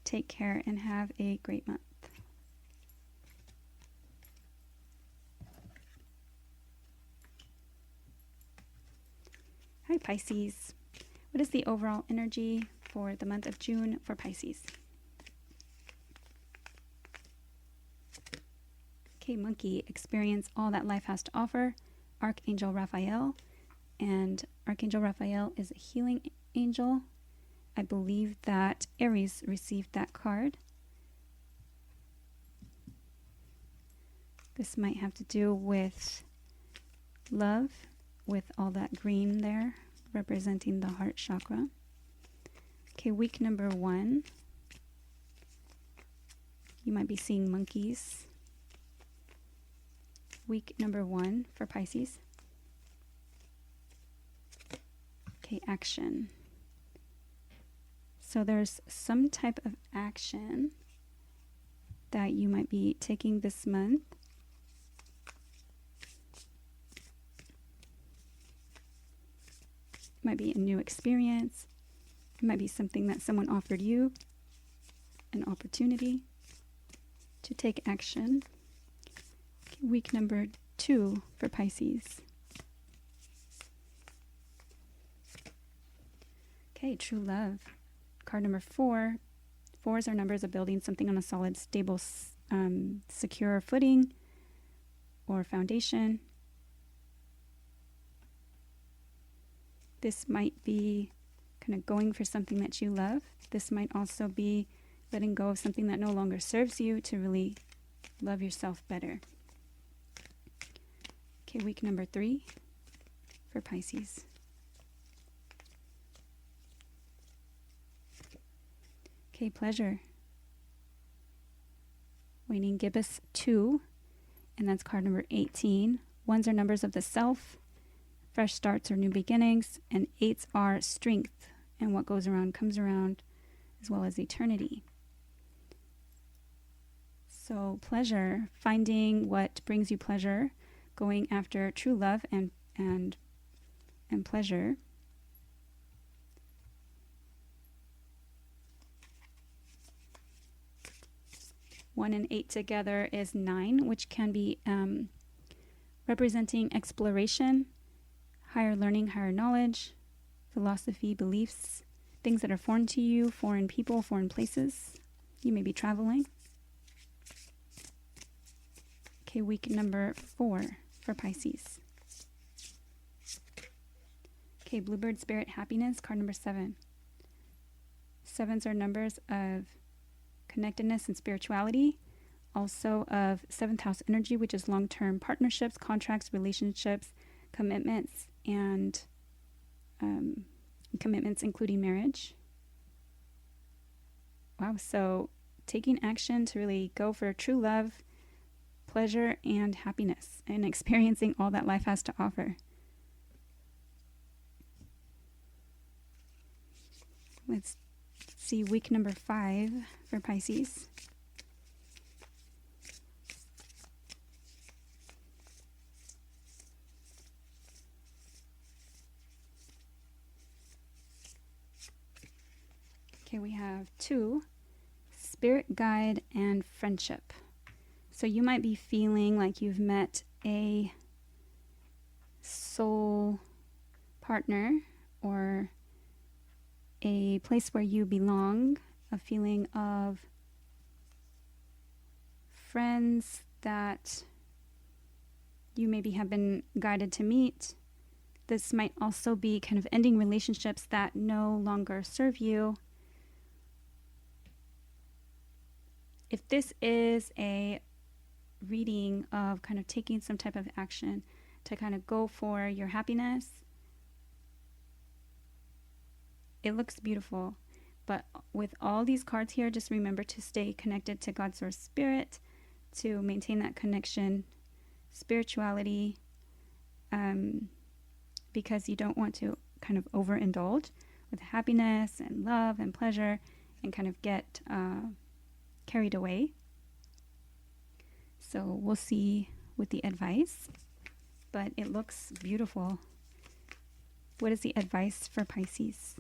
Take care and have a great month. Hi, Pisces. What is the overall energy for the month of June for Pisces? Okay, monkey, experience all that life has to offer. Archangel Raphael. And Archangel Raphael is a healing angel. I believe that Aries received that card. This might have to do with love, with all that green there, representing the heart chakra. Okay, week number 1. You might be seeing monkeys. Week number 1 for Pisces. Okay, action. So there's some type of action that you might be taking this month. It might be a new experience. It might be something that someone offered you, an opportunity to take action. Okay, week number 2 for Pisces. Okay, true love. Card number 4. 4s are numbers of building something on a solid, stable, secure footing or foundation. This might be kind of going for something that you love. This might also be letting go of something that no longer serves you to really love yourself better. Okay, week number 3 for Pisces. Okay, pleasure. Waning gibbous 2, and that's card number 18. 1s are numbers of the self, fresh starts or new beginnings, and 8s are strength, and what goes around comes around, as well as eternity. So pleasure, finding what brings you pleasure, going after true love and pleasure. 1 and 8 together is 9, which can be representing exploration, higher learning, higher knowledge, philosophy, beliefs, things that are foreign to you, foreign people, foreign places. You may be traveling. Okay, week number 4 for Pisces. Okay, Bluebird Spirit Happiness, card number 7. 7s are numbers of connectedness and spirituality, also of 7th house energy, which is long-term partnerships, contracts, relationships, commitments, and commitments including marriage. Wow, so taking action to really go for true love, pleasure, and happiness, and experiencing all that life has to offer. Let's see week number 5 for Pisces. Okay, we have 2, spirit guide and friendship. So you might be feeling like you've met a soul partner or a place where you belong, a feeling of friends that you maybe have been guided to meet. This might also be kind of ending relationships that no longer serve you. If this is a reading of kind of taking some type of action to kind of go for your happiness, it looks beautiful. But with all these cards here, just remember to stay connected to God's source spirit, to maintain that connection, spirituality, because you don't want to kind of overindulge with happiness and love and pleasure and kind of get carried away. So we'll see with the advice, but it looks beautiful. What is the advice for Pisces?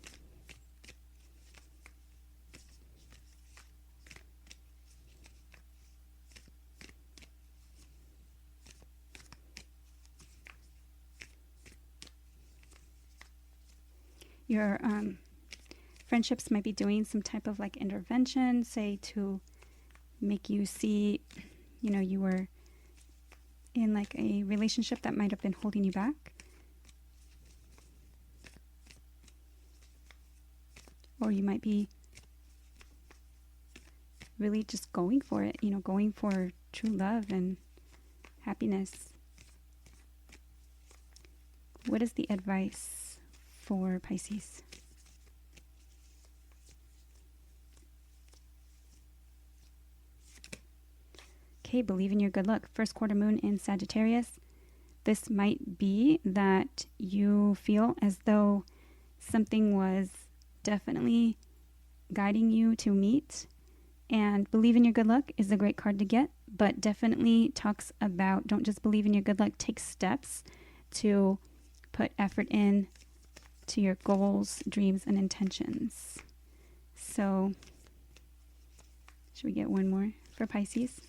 Your friendships might be doing some type of like intervention, say to make you see, you know, you were in like a relationship that might have been holding you back. Or you might be really just going for it, you know, going for true love and happiness. What is the advice for Pisces? Okay, believe in your good luck. First quarter moon in Sagittarius. This might be that you feel as though something was definitely guiding you to meet. And believe in your good luck is a great card to get, but definitely talks about don't just believe in your good luck, take steps to put effort in to your goals, dreams, and intentions. So, should we get one more for Pisces?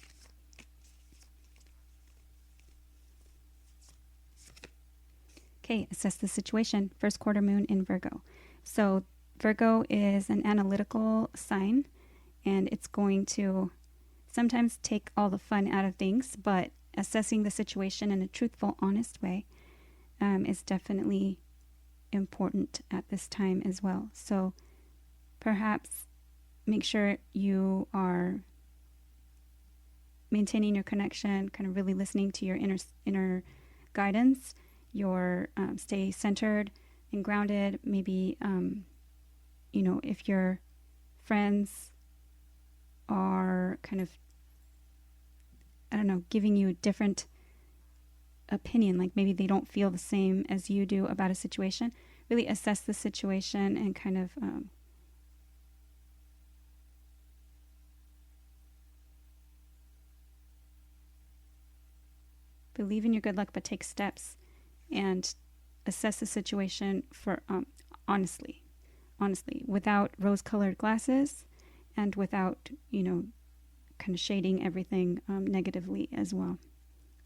Okay, assess the situation. First quarter moon in Virgo. So Virgo is an analytical sign, and it's going to sometimes take all the fun out of things, but assessing the situation in a truthful, honest way is definitely important at this time as well. So perhaps make sure you are maintaining your connection, kind of really listening to your inner guidance, your stay centered and grounded. Maybe, you know, if your friends are kind of, I don't know, giving you a different opinion, like maybe they don't feel the same as you do about a situation, really assess the situation and kind of believe in your good luck, but take steps and assess the situation for honestly, without rose-colored glasses and without, you know, kind of shading everything negatively as well.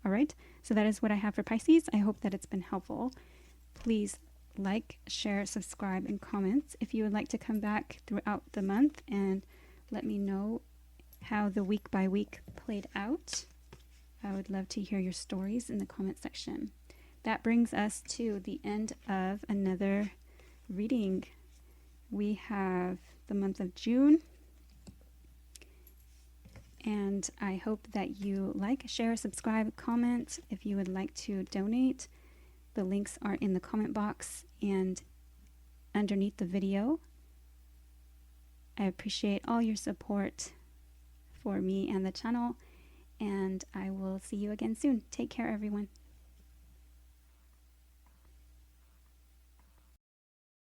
All right, so that is what I have for Pisces. I hope that it's been helpful. Please like, share, subscribe, and comment if you would like to come back throughout the month and let me know how the week by week played out. I would love to hear your stories in the comment section. That brings us to the end of another reading. We have the month of June, and I hope that you like, share, subscribe, comment. If you would like to donate, the links are in the comment box and underneath the video. I appreciate all your support for me and the channel, and I will see you again soon. Take care, everyone.